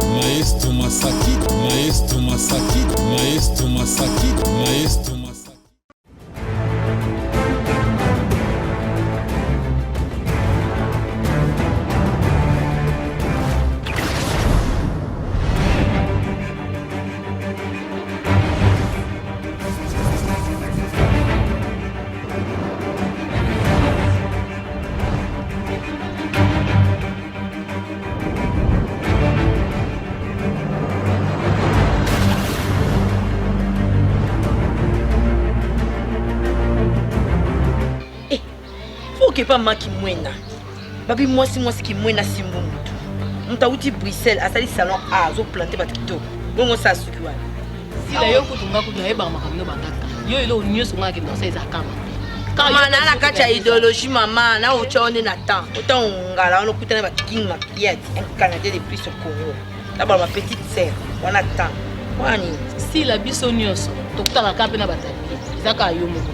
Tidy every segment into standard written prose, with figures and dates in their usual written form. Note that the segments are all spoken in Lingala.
Maestro Masaki, Maestro Masaki, Maestro Masaki, Maestro Masaki. Pas moi qui mouena. Babi moi si qui mouena si mon. On t'a outil Bruxelles à sali salon A zo planter ba tuto. Bon on ça suki wa. Si la yo kutunga kutunga e ba makamno batata. Yo ilo nyoso ngaki ndo saiza kama. Kama na la kacha idéologie maman na o chone na temps. Autant ngala on kutana ba king maquillette un Canadien de plus au Congo. D'abord ma petite sœur, on attend. Wani si la biso nyoso tokutala kape na batali. Izaka yo moko.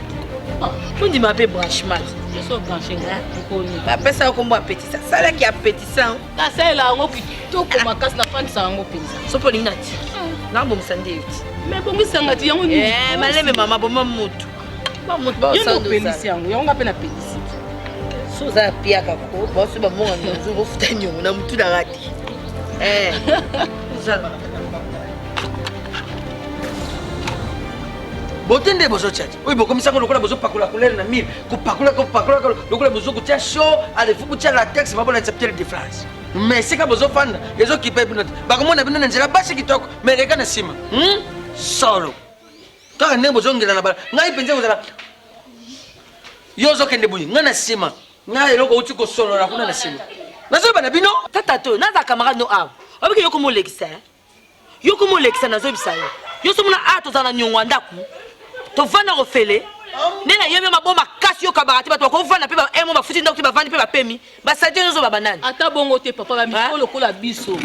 On dit ma branchement. Je suis branché. La personne a comme petit ça. Ça là qui a petit ça. La ça là on qui tout comme ma casse la fin de ça on pinza. So pour l'inati. Na bon sande. Mais bon sangati yango ni. Eh maleme mama bon mamutu. Mamutu ba sande. Yo pelisi yango. Yango apena pelisi. So za pia ka ko. Ba so ba mo nzo go futa nyongo na mutu da rati. Eh. Ça Botende bozo chat. Oui, bon comme ça qu'on lokola bozo pakula couleur na mille. Ko pakula lokola bozo ko tia chaud, allez vous tia la texte va pas accepter le différence. Mais c'est que bozo fan, les autres qui payent notre. Ba comme on a bino nzela basi kitoko, mais les gars na sima. Solo. Ka ne bozo ngela na ba. Ngai penze bozala. Yozo kende buyi, ngana sima. Ngai loko uti ko solo la kuna na sima. Nazo bana bino? Tata to, na za camarade no aw. Obiki yoko mo lekisa. Yoko mo lekisa nazo bisayo. Yo so mona ato za na nyongwa ndaku. To vana refele nena yeme maboma kasi yo kabarati bato ko vana pe ba emo ba futi ndaku ba vani pe ba pemi ba sadie nzo ba banane ata bongo te papa ba mikolo ko la biso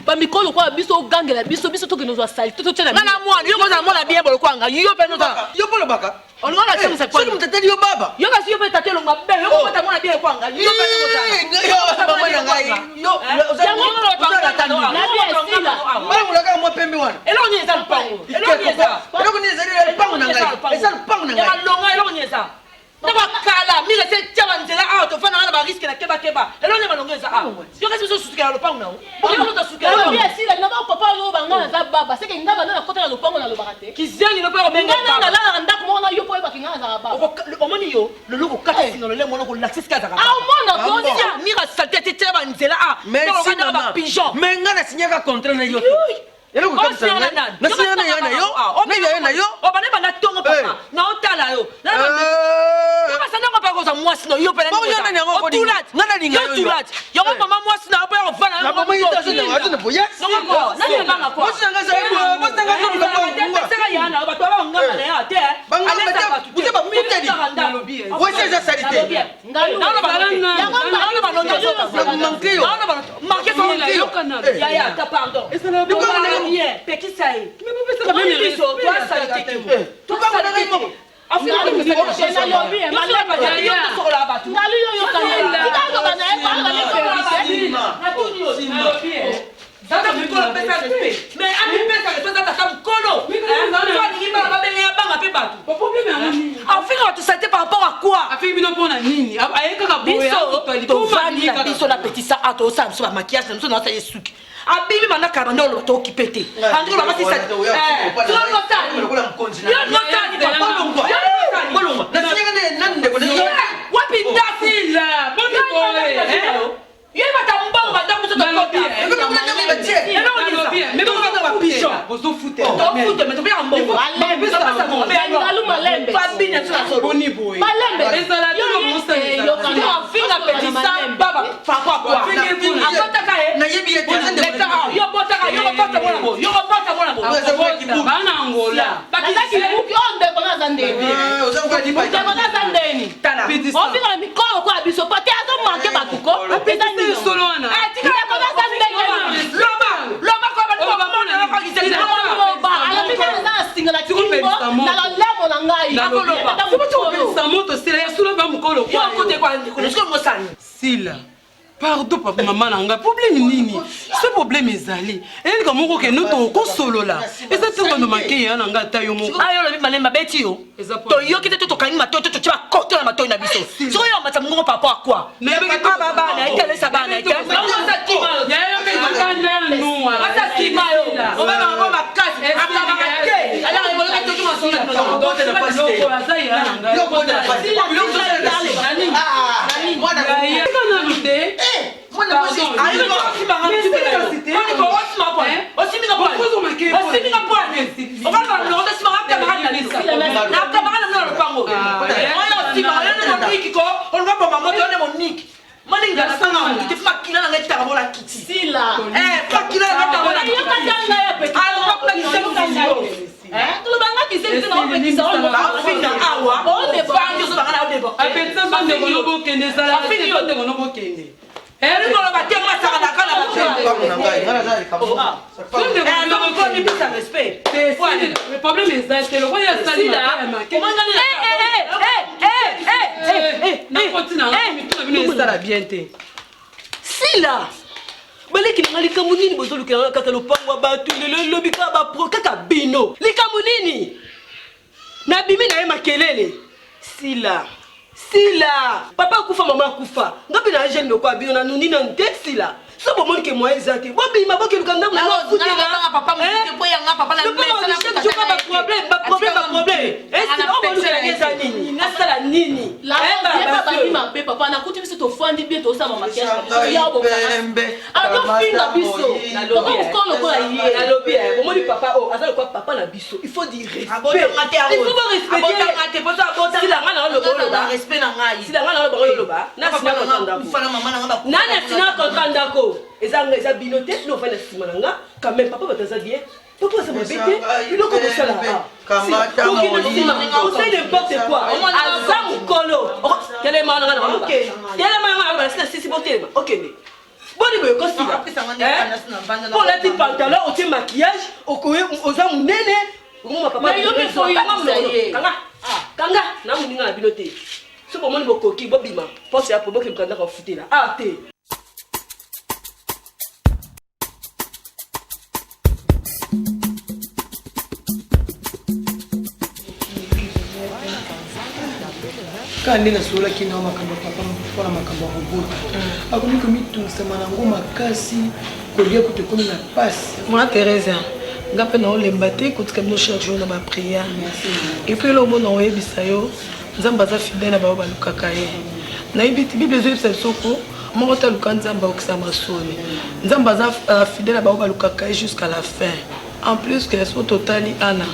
ba mikolo ko la biso gangela biso to ke no zo sali to tena na mwana yo ko za mona bien bolo kwanga yo pe no za yo bolo baka on ngala temu sa kwa yo mteteli yo baba yo kasi yo pe tatelo ngabe yo ko ta mona bien kwanga yo pe no za yo baba na ngai yo ya ngolo kwanga tanu na bien sila bala mulaka mo pembe wana elo ni za mpango elo ni za mpango na ngai esa mpango na ngai ya longa elo ni za na bakala mi le se tjaba nzela a to fana na ba risque na keba elo ni balonga za a yo kasi so suka lo pango na yo no to suka lo bien sila na ba papa lo banga za baba c'est que ngaba na kota lo pango na lo bakate kizeni lo pa menga na la ndako mo na yo po ba kinga za baba o moni yo le loko kata sino le mono ko laxis ka za ah o mona ko ya mi ra salte te tjaba nzela a merci na pigeon mais ngana sinyaka contre na yo Elo ko kapsa na sinya na yana yo na yana yo o bana bana tongo papa na otala yo na ba sana ko pa ko za mwasi no yo pe na yo yana ni ngo ko di ngana ni ngayo yo ko mama mwasi na ba ko vana na mama yita so na watu na boya na ni banga ko mwasi nga za ko saka yana ba to ba ngama na ya te banga bute ba muteli wo se za salite ngayo na ba ya ko ba no to manke yo manke ko yo ya ta pardon bien, Pekisai. Mais vous pouvez savoir même les toi ça été tout pas on a moi. En fait, on dit que c'est la lobby, mais là pas il y a sur la bateau. Na lui yo kana. Tu vas pas na pas na lobby. Zata mkolo pesa respect. Mais ami pesa le pesa ta mkolo. Toi ni ba bele ya banga pe bateau. Pas problème à nini. En fait, on te sentait par rapport à quoi? A fait bino pona nini? Ayeka ka boya to vani na biso na petit ça ato ça so maquillage na so na ça yesuki. Abibi mana karano lo to okipete. Andro ba sisa. Yo notani. Yo notani papa longwa. Bolongwa. Na singa ne nande ko ne. Wapi ndasi la. Bobi boy. Yo ba ta mbongo ba ndaku to kopi. Ko na na ba tie. Ya no ni sa. Me ba ba pigeon. Bozo fute. To fute me to be mbongo. Malembe ça ça mo. Ngalu malembe. Ba binya ça so. Boni boy. Malembe. Ezala to mo sa. Yo kana finga petit ça baba. Fa quoi. Akota ka e. Na yebi ete yo botaka mwana bo bana angola bakaki buki onde kona zandeni kona zandeni tala ofika na mikolo kwa biso pate azo manke batuko apesa ni solo wana tika kona zandeni loba kwa ba mona na kwa kitende loba ala mika na singala kingo na la lemo na ngai akoloba sa moto sila ya solo ba mukolo kwa yo kote kwa ko siko mosani sila Pardon, papa, maman, nanga. Problème nini? Ce problème est allé. Et comme on que nous t'en solo là. Et ça tout quand nous manquer hein, nanga taille mon. Ayo le mané ma beti yo. To yo qui te to kani ma to tu vas corter ma to na biso. So yo ma tamungo papa quoi. Mais avec baba na itale sabana itale. Ya yo me kanda nous. Ata kima yo. On va ma ma casse. Alors il va to ma so na Donc tu n'as pas cité. Le problème est ça, c'est le roi a sali Sila baleki na likambo nini bozolukela kaka lopango bato lelo bika ba pro kaka bino likambo nini na bimi na ye makelele Sila papa kufa mama kufa ngapi na jeune de quoi bino na nuni na nte Sila so bomoni ke moi ezate bobima bokeluka ndambo na futela papa mutike boya nga papa na mesa na problème nini nasala nini papa na kuti biso to fandi bien to sa mama kia ya bo alors finga biso papa ukolo ko aye na lobby bomoni papa azali quoi papa na biso il faut dire respect il faut respecter Sila ngana lo respect na ngai Sila ngana lo ba na sina kontra ufana mama na ngaba nana sina kontra ndako eza binote no fana sima nanga quand même papa bataza bien papa ça m'embête il est comme ça là kamata mo on sait n'importe quoi azam kolo quel est mana ngana OK quel est mana ngana c'est si bon tema OK boni boyo ko Sila pour la petite pantalon au petit maquillage au koye oza munene ngoma papa mais yo me faut y kanga na muninga na binote so pour moni bokoki bobima force ya pobo ke mkanda ka futela te Quand on a sur la qui n'a pas pour la macamba robot. Akomi komi tout ça manango makasi kolia kote komi na passe. Moi Thérèse, ngape na olembate kote comme nous cherchons dans ma prière. Et puis le bon envoyé bisayo, nzamba za fidèle na ba lukaka ye. Na ibiti bible zo ebisa soko, mo ta luka nzamba okisama soni. Nzamba za fidèle na ba lukaka jusqu'à la fin. En plus que son totali ana.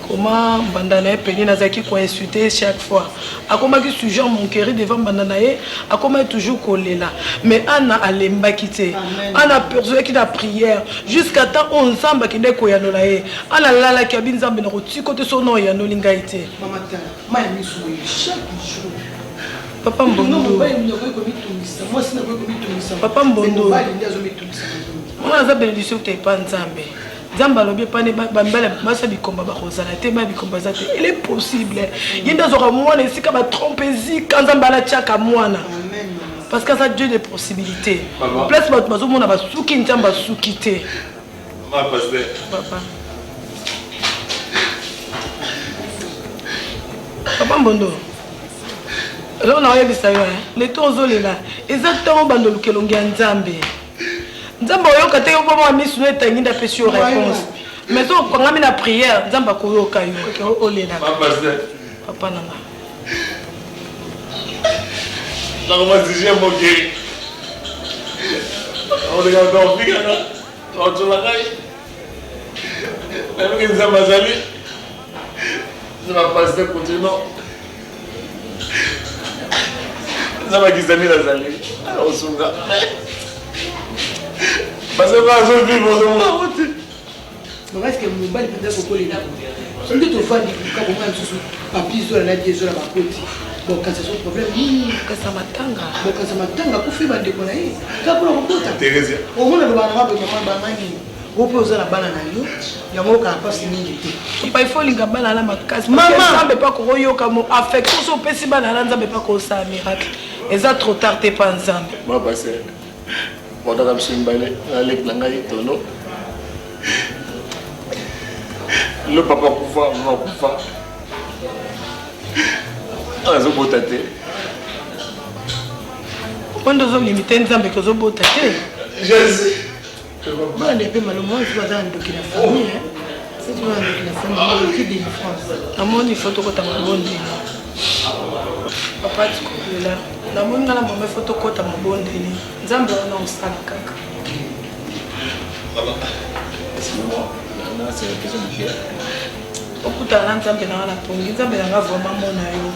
Comment bandana peine nazaki ko insulter chaque fois akoma ki sujet mon cœur devant bandana ye akoma toujours kolela mais ana alemba kité ana perso ki na prière jusqu'à temps on samba ki ndeko ya nola ye ana lala ki abinzambe na roti côté sono ya nolinga ité mama ta ma misu chaque jour papa mbondo papa mbondo moi za bénédiction te pas nzambe Zamba lobi pane bambala basa bikomba ba kozala te ba bikomba za te il est possible yenda zora mwana esika ba trompezi kanza mbala tiaka mwana parce que ça Dieu des possibilités place ba bazo mona ba suki nzamba suki te ma pasteur papa mbondo alors na yebisa yo les tozo lela exactement bando lukelongi ya nzambe Nzamba oyoka te yobo mwa misu ne tangi nda pesi yo réponse mais so kongami na prière nzamba ko yoka yo olela papa nanga na koma zije moke on est encore fika na on la kai même que nzamba zali nzamba passer continue nzamba kizami na zali alors sunga parce que je vis mon nom. Mais est-ce que mon bal peut être collé là? Si tu te fais du cas pour moi, papier sur la dièse sur la côte. Bon, quand c'est son problème, quand ça m'attanga. Bon, quand ça m'attanga, pour faire des conneries. Quand pour le côté. Thérèse. Au moins, le banana peut maman banani. Vous posez la banane à yo. Il y a mon cas pas signé. Il faut les gars banana ma casse. Maman, ça ne peut pas courir comme affection. Son petit banana, ça ne peut pas causer un miracle. eza trop tard te pa nzambe Moi, passé. Pendant que je suis allé, tonneau. Le papa pouvoir, maman pouvoir. Ah, je vais tâter. Quand on limite nzambe que zobota te. Jésus. Moi on est peu malheureux, je vais dans la famille hein. Si tu vas dans la famille, qui dit France. Amoni photo ko ta mabonde. Papa tu ko là. Na moni na mama photo ko ta mabonde ni. Nzambe ona usala kaka. Papa. Excuse-moi. Là c'est une question de chien. Okutala nzambe na wana pongi nzambe nanga vraiment mona yo.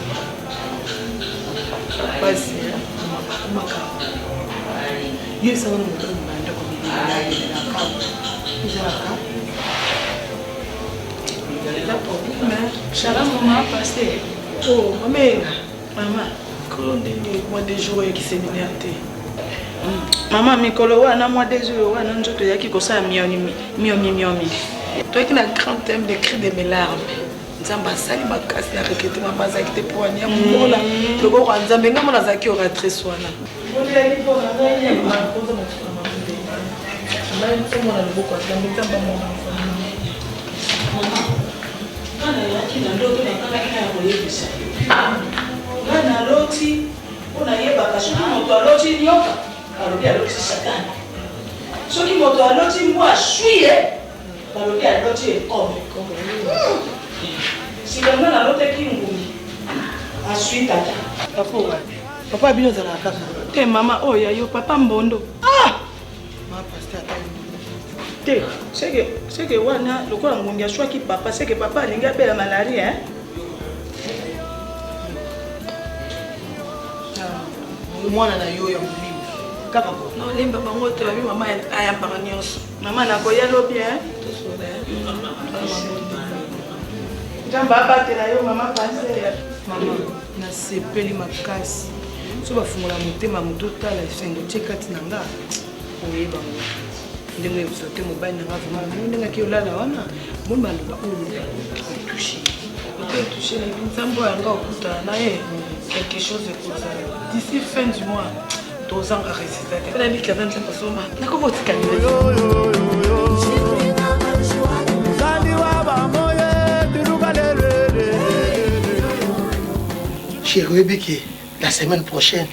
Basi maka. Yes, I want to go to Chala maman passé. Oh, maman, comment moi des jours qui séminaire te. Maman mikolo wana moi des jours wana njoto yaki kosa miomi. Toi qui na grand thème de cri de mes larmes. Nzamba sali makasi na rekete na bazaki te pour anya mola. Loko kwa nzambe ngamo na zaki oratrice wana. Soki moto aloti mbwa shuye balobi aloti ekome silonga naloteki ngumi asui tata Papa abino zala kaka. te mama oyo yo papa mbondo Ma pasteur ata. te seke wana lokola ngongi aswaki papa seke papa alingi abela malaria hein? Mwana na yo ya molimo. Kaka ko. nolemba bango te babi mama ayambaka nyonso mama nakoya lobi nzambe abatela yo mama panse Mama, nasepeli makasi. So bafungola motema moto tala esengo tie kati na nga oyeba ngo ndenge ezote mobali na nga vraiment ndenge aki olala wana moni baloba oyo touché touché na nzambe oyo yanga okutana na ye quelque chose ekozala d'ici fin du mois tozanga résultat te mpena bikaza nzambe asoma nakobotika Chérie, oui, la semaine prochaine,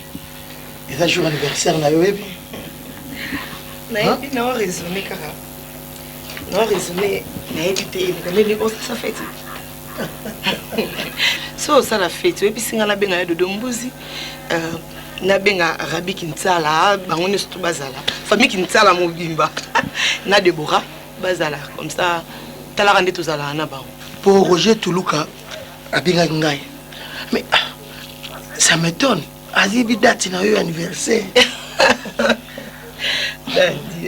c'est un jour anniversaire, là, oui. Non, raisonner, Kara. Non, raisonner, ça fait. So, ça la fête. Et puis, si on a bien de Dombuzi, na benga Rabi Kintsala, Bangones tout Bazala, famille Kintsala Mobimba, na Deborah, Bazala, comme ça, t'as la rendez tout ça là, Pour Roger Toulouka, à Bingangaï. Mais ça m'étonne. Azibi date na eu anniversaire.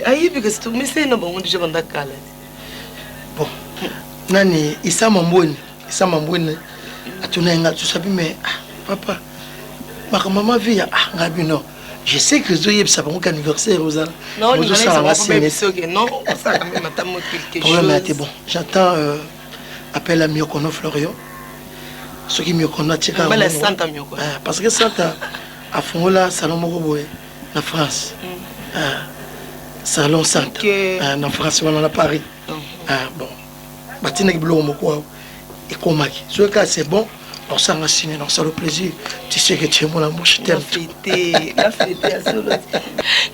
Aïe, parce que c'est tout, mais c'est non, bon, je vais d'accord. Bon, Nani, Issa Mambouine, Atunaïna, tu sais, mais papa, ma maman vit à Rabino. Je sais que Zoé, ça va mon anniversaire aux ans. Non, non, ça va quand même attendre quelque chose. Bon, j'attends appel à Miokono Florian. Ce qui Miokono tient à la Santa Miokono. Parce que Santa a fond là, salon Moroboé, en France. Salon Santa, en France, on en a Paris. Bon, Batinek Blo Moko et Komaki. Ce cas, c'est bon. On s'en a signé, on s'en a le plaisir. Tu sais que tu es mon amour, je t'aime. La fête,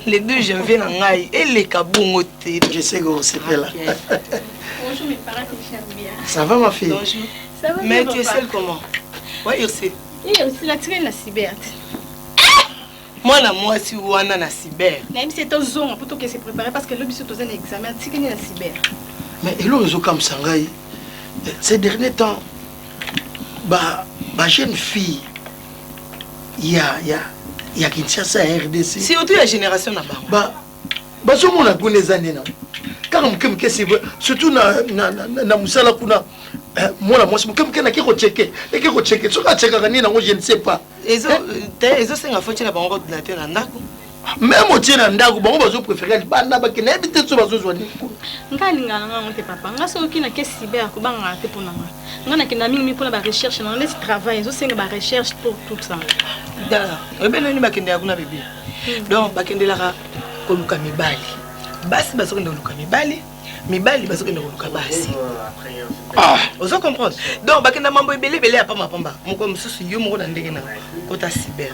les deux, je viens en aïe et les kaboumotés. Je sais que c'est là. Bonjour mes parents, j'aime bien. Ça va ma fille? Bonjour. Ça va mais bien, tu es papa? seule comment? Oui, Ursi. Oui, aussi la traîne la cyber. Moi, si vous êtes dans la cyber. Même si c'est un zone, plutôt que c'est préparé parce que le bus est un examen, c'est qu'il y a la cyber. Mais il y a comme Sangaï. Ces derniers temps, ma jeune fille, il y a Kinshasa RDC. C'est autour de la génération là-bas. Ce qu'on a connu les années. Car surtout na musala kuna moi je ne sais pas. Ils ont fait la banque ordinateur dans ndako. Même au tien ndako bango bazo préférer bana ba kena habiter so bazo zoni. Ngalinga nga te papa. Nga so ki na ke cyber ko banga te pour nga. Nga na kina mingi pour la recherche na laisse travail, zo senga ba recherche pour tout ça. Dala, ebeno bakende yakuna bébé. Donc bakende la koluka mibali. Basi bazokende koluka mibali. Mibali bazokende koluka basi. Ah, vous comprenez? Donc bakende mambo ebele ya pamba pamba. Moko mususu yo moko na ndenge na kota cyber.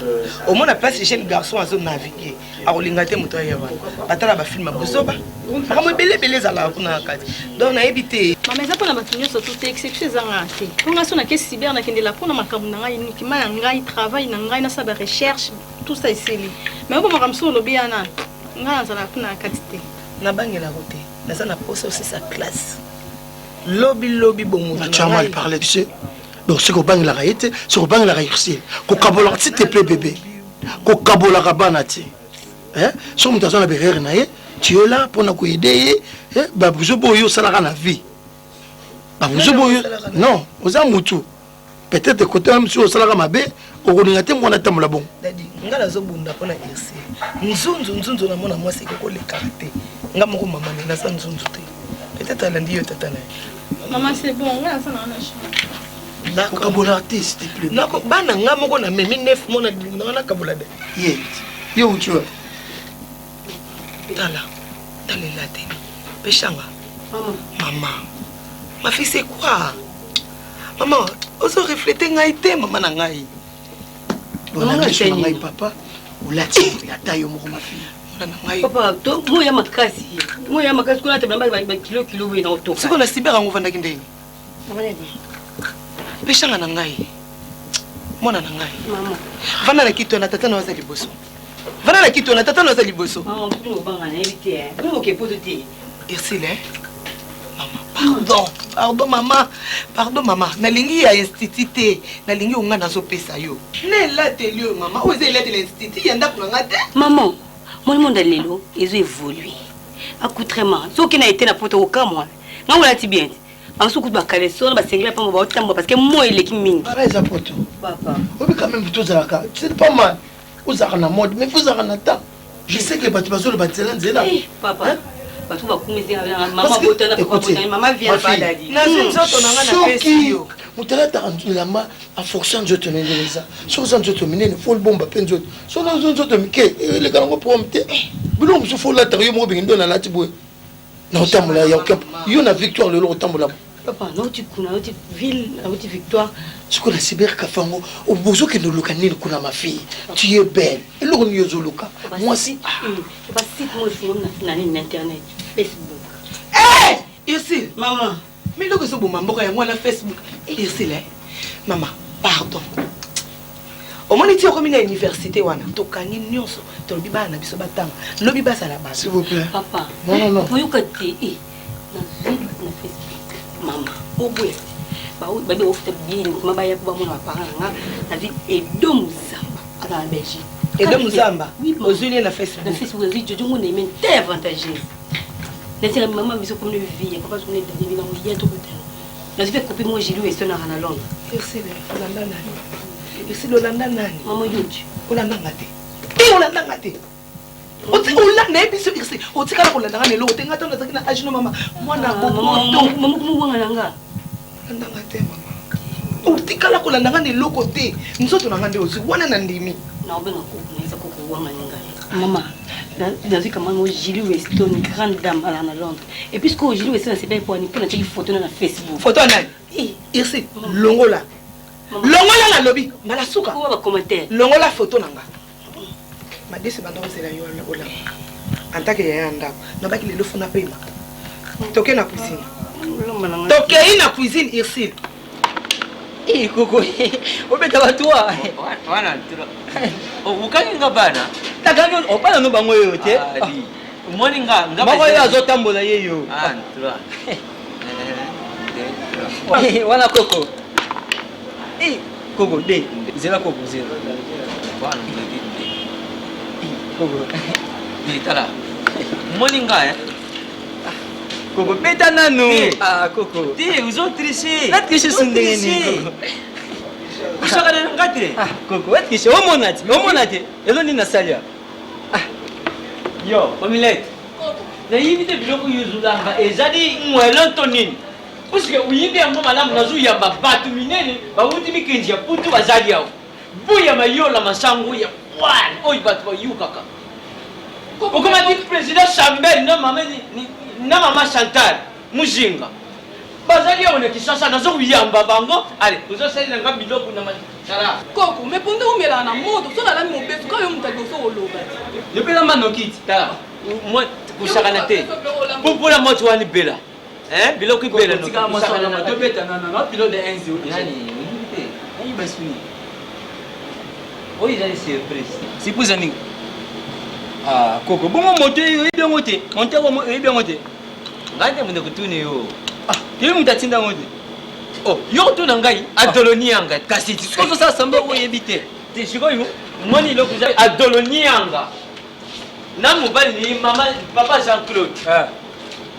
Au moins la place jeune garçon azo naviguer. Akolinga te moto ya bana. Batala ba film bozoba. Mambo ebele za la kuna kati. Donc na ebité. Mama za pona batunyo so tout exception za ngate. Ponga so na ke cyber na kende la pona makambo na ngai nikima na ngai travail na ngai na sa ba recherche tout ça ici. Mais ko makamso lobi ana. Nga za la kuna kati te. Na bangela côté. Na ça na posa aussi sa classe. Lobby bon. Tu as mal parlé, tu sais. Donc c'est qu'au bang la raïte, c'est qu'au bang la raïte. Qu'au kabola, s'il te plaît bébé. Qu'au kabola rabanati. Hein? Si on t'a la berre naïe, tu es là pour nous aider. Hein? Bah vous boyo ça la vie. Bah vous boyo. Non, vous avez mutu. Peut-être côté même si on s'ala mabé, au ringate mon atam la bon. Dadi, ngala zo bunda pona irsi. Nzunzu na mona mwasi ko le karaté. Ngamoko mama na sa nzunzu te. Peut-être elle dit tata na. Maman c'est bon, on va ça dans la chambre. D'accord. Kabola s'il te plaît. Nako bana ngamoko na memi 9 mona na kabola de. Yes. Yo où tu es? Tala. Tala la te. Peshanga. Maman. Ma fille c'est quoi? Maman, oso refléter ngai te maman na ngai. Maman c'est ngai papa. Ou la ti la taille mo ma fille. Papa, to moya makasi. Moya makasi kuna te bamba ba kilo we na otoka. Siko na sibera ngo vanda kindeni. Peshanga na ngai. Mona na ngai. Mama. Vana na kito na tata na waza liboso. Vana na kito na tata na waza liboso. Mama, tu banga na éviter. Pour que poto te. Irsile. Maman, pardon maman. Pardon maman. Nalingi ya instituté, nalingi unga na zo pesa yo. Ne la telio maman, oze la de l'institut yanda kunanga te. Maman, mon monde lelo, ils ont évolué. Accoutrement, ce qui n'a été na poto au cas moi. Nga wala ti bien. En sous coup ba caleçon, ba singlet pa ba otambo parce que moi il est qui mingi. Pareil ça poto. Papa. Oui quand même plutôt ça la c'est pas mal. Vous avez la mode, mais vous avez un temps. Je sais que les bâtiments sont le bâtiment c'est là. Papa. Parce que maman botana papa maman vient pas dadi. Na nzoto nanga na pesi yo. Mutala ta la ma a forcer nzoto mendeleza. So nzoto menene faut le bomba penzo. So nzoto mike le kango prompte. Bilo mso faut la tario mo bindo na lati boy. Na otamula ya okap. Yo na victoire le otamula. Papa, non tu kuna tu ville, tu victoire. Ce qu'on a cyber kafango, au bozo que nous locanil kuna ma fille. Tu es belle. Et l'on y zoluka. Moi si pas site moi sur internet, Facebook. Eh, ici, maman. Mais le que so bomba mboka ya mwana Facebook. Ici là. Maman, pardon. Au moins tu comme une université wana. Tokani nyonso, to biba na biso batanga. Lobi basa la base. S'il vous plaît. Papa. Non. Pour you côté na Facebook. Maman, au bout. Bah oui, bah ouf bien, comment bah y a pour mon parent là, la vie est de Muzamba à la Belgique. Et de Muzamba. Oui, aux Unis na Facebook. Na Facebook, oui, je dis mon aimé très avantageux. N'était maman viso comme le vie, papa son est dans le lien tout côté. Na fait couper moi j'ai lu et sonner à Londres. Merci le Olanda nani. Merci le Olanda nani. Maman Yoji. Olanda ngate. Et Olanda ngate. Olanda ebiso irsi. Otikala Olanda ngane lo tenga tona zakina ajino mama. Mwana bobo. Maman kumwanga nanga. Olanda ngate mama. Otikala Olanda ngane lo côté. Nzoto ngande ozi wana na ndimi. Na obenga ko neza ko kuwanga nanga. Maman, dans ce comment moi Julie Weston, une grande dame à Londres. Et puisque Julie Weston c'est bien pour une photo dans Facebook. Photo nani? Irsi. Longola. Longola la lobby. Mala suka. Ko ba commentaire. Longola photo nanga. Madesi bandako c'est la yo ola. En tant que yanda, na baki le fona pema. Toke na cuisine. Toke na cuisine ici. Eh koko. Obeta batwa. Wana tira. Ukangi bana. Takangi opana no bango yote. Umoni nga. Mako yo azotambola yeyo. Ah tira. Wana koko. Koko de. Zela koko zela. Bana Koko. Tala. Moninga Koko beta nanu. Ah Koko. Ti uzo tricher. La tricher sundeni. Usaka na ngatre. Ah Koko, wat tricher. Omonati. Elo ni nasalia. Ah. Yo, omelette. Na yibite biloko yuzulanga ezali ngwelo tonini. Parce que uyinde yango malamu nazu yamba batu minene ba wuti mikenji ya putu bazali yawo. buya mayola masango ya wan oyi bato bayukaka okoma di président Chambel na mama Chantal Mujinga bazali awo na Kinshasa nazo kuyamba bango ale ozosalela nga biloko na masara koko me ponde umela na moto so na lami mobesu ka yo mutali so oloba yopela manokiti tala mo kusakana te popola moto wani bela biloko ibela no tika masala na tobeta na pilote de enzo yani te ayi basuni oyi zali surprise sipuza ningi koko bongo moto yo ebyango te monte wa ebyango te ngande munde kutune yo kile mutatinda ngode yo to na ngai adoloni yanga kasi sozo sa samba wo yebite te shikoyo moni loko za adoloni yanga na mobali ni mama papa Jean-Claude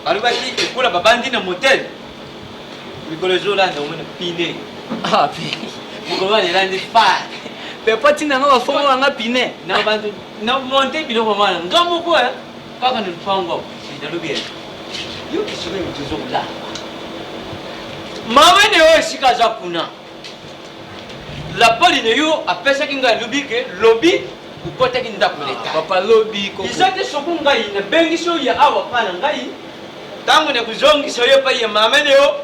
alobaki ekola babandi na motel mikolo ezolanda omona pine pe mokolo wana elandi fa pe patina nga bafongo wanga pine na bantu na monte biloko wana nga moko kaka na lupango nalobi yo kisoko tozokolamba mama ne oyo esika aza kuna la poli ne yo apesaki ngai lobi ke lobi okotaki ndako leta papa lobi eza te soko ngai nabengisi oyo ya awa mpa na ngai ntango na kozongisa yo epai ya mama ne yo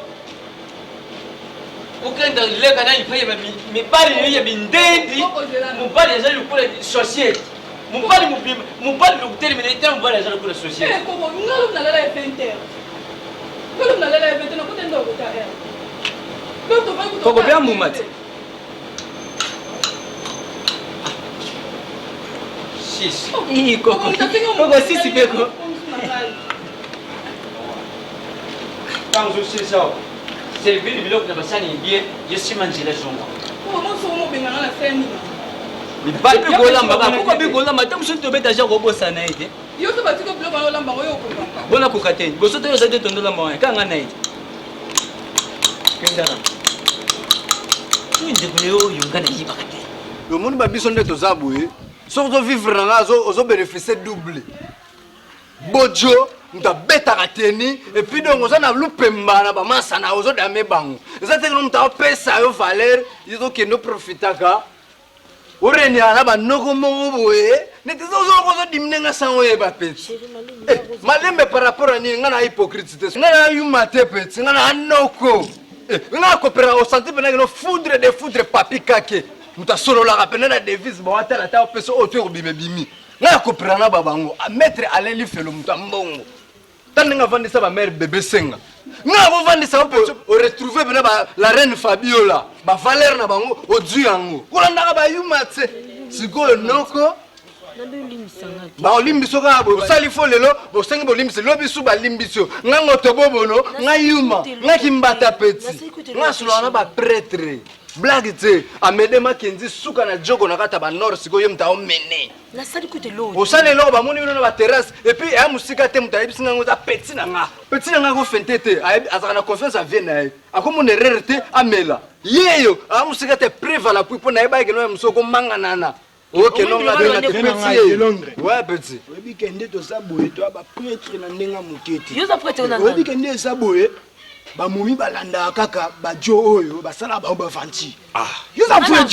okenda leka nani epai ya mibali ne yo ya bindendi mobali azali lokola societe mobali lokutelemena ete mobali aza lokola societe koko bya mumati koko sisi peko tango sisa servir biloko na basani bien yesima nzela zongo mibali mpe kolamba koko mpe kolamba te mosusu tobeta ja kobosana ye te bona koka te boso te yoza te tondolamba wana kanga na ye te kendana ndeko ne oyo nga nayibaka te omoni babiso nde toza boye soki ozovivre na nga ozobénéficie double bojo moto abetaka teni epuis donc oza na lupemba na bamasa na ozodame bango eza te kino moto apesa yo valeur ezokende oprofitaka orenia na banoko moko boye neti ozoloko ozodimine nga sango oyeba peti malembe par rapport a nini nga na hypocrite te nga na yuma te peti nga na anoko nga akopera osenti pena kino foudre de foudre papi kake moto asololaka pene na devise bawatala ta opesa oyo to ekobimebimi nga akopera na babango ametre alain lifelo moto ambongo ta ndenge avandisa bamare bebe senga nga akovandisa mpe oretrouve pene la reine fabiola bavaleur na bango ozwi yango kolandaka bayuma te sikoyo noko baolimbisi kaka boye osali fo lelo bosengi bolimbisi lobi su balimbisi yo nga ngoto bobono nga yuma nga kimbata peti nga solaka na bapretre blague te amede makenzi suka na jogo na kata banor sikoyo ye moto aomene osali eloko bamoni bino na baterrasse epuis eya mosika te moto ayebisi ngango eza peti na nga kofente te azalaka na confiance avie na ye akomona erreur te amela yeyo aya mosika te preva la pui mpo nayebaki no ya mosu okomanganana okenonga ouais petit oyebi kende toza boye to baprêtre na ndenga moketi oyebi kende eza boye bamomi balandaka kaka bajo oyo basala bao bavanti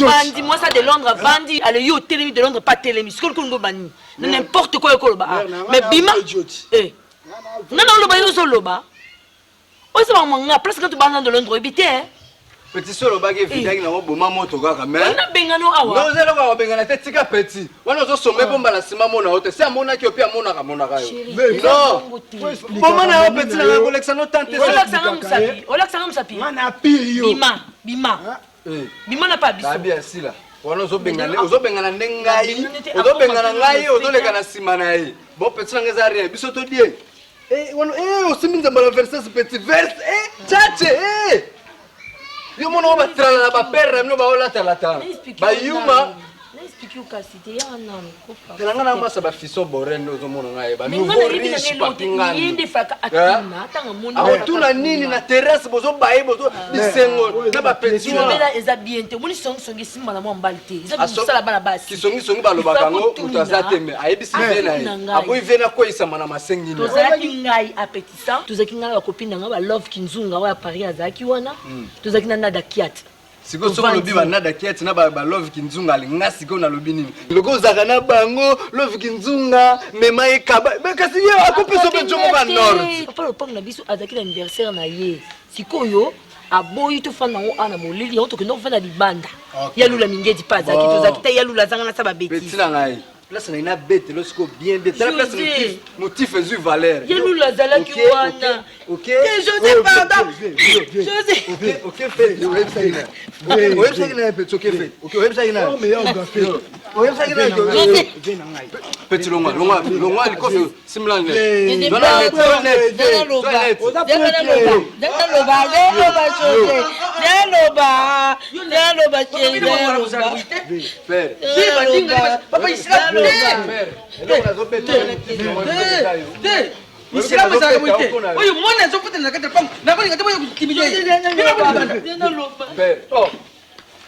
bandi mwasa de Londres bandi ale yo telemi de Londres pas telemi sikolo kolongo bani n'importe quoi ekoloba mais bima ngana oloba yo zoloba oyo seba manga place quand tu banda de Londres oyebi te petit solo bagi vidaki na boma moto kaka mais na bengano awa no zelo ka bengana te tika petit wana zo sombe bomba na sima mona ote se amona ki opi amona ka mona ka yo non boma na yo petit na collection no tante olaksanga msapi mana pio bima na pa biso bien sila wana ozobengana ndengai ozobengana ngai ozoleka na sima na ye bon petit na ngeza rien biso to die wana osiminza mbala verset petit verse chache yo mona batrala na bapere mino baolatalata bayuma telanga na masa bafiso borende ozomona ngai banouveau riche papinganaotuna nini na terrasse bozobaye bozo bisengo na bapetioela eza bien te omoni songisongi esimba na mwa mbali te eza bisala bana basi kisongisongi balobaka yango moto aza te me ayebisi ve na ye aboyi ve nakoyisama na masengini tozalaki ngai apetisa tozalaki ngai bakopine nanga balove kinzunga oyo ya paris azalaki wana tozalaki na nada kiat siko soko lobi banada kieti na ba love kinzunga linga siko na lobi nini loko zaka na bango love kinzunga mema ekaba kasi ye akopeso pe jongo ba nord papa le pang na biso azaki l'anniversaire na ye sikoyo aboyi to fana ngo ana molili yo to ke no fana libanda ya lula mingedi pa azaki to zakita ya lula zanga na sa ba bêtise betina ngai place na ina bête lorsque bien bête la place motif est valeur ya lula zalaki wana OK José pardon José OK fait website na petit OK fait OK website na meilleur gars fait website na José petit longa liko simlan ne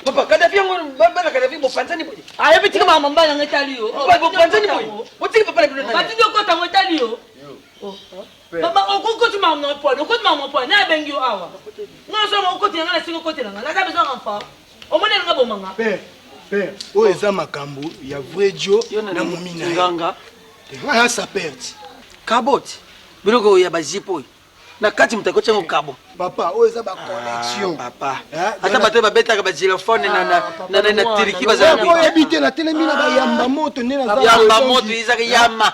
Papa, Kadhafi yangu mbona Kadhafi bopanzani boy. Aya bitika mama mbana ngetali yo. Bopanzani boy. Otiki papa na bilo na. Bati ndoko ta ngetali yo. Baba okoko ti mama na po, okoko mama po na bengi yo awa. Ngoso mo okoti ngana singo koti ngana. Na besoin enfant. O mona nga bomanga. Père, o eza makambo ya vrai Dio na mumina. Nganga. Nga sa perte. Kabot. Biloko ya bazipo. Na kati mtakocha ngo kabo. Papa, o eza ba connexion. Papa. Ata bato babeta ka ba téléphone na tiriki bazana. Ko habiter na telemina ba yamba moto nena za. Yamba moto izaka yama.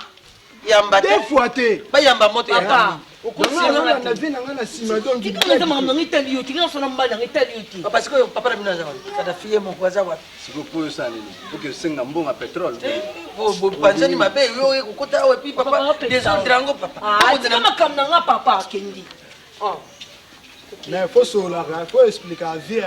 Yamba deux fois te. Ba yamba moto ya. Papa. Okosinga na vina ngana sima donc. Kika mama ngitali yo, kika sona mbana ngitali yo ti. Papa siko papa na bina za wapi? Kadhafi ye mokwaza wapi? siko poyo sana nini porque senga mbonga petrol bo panzani mabe yo kokota wapi papa desordrango papa. Ah, kama kamna nga papa kendi. Mais il faut solar, il faut expliquer à vie.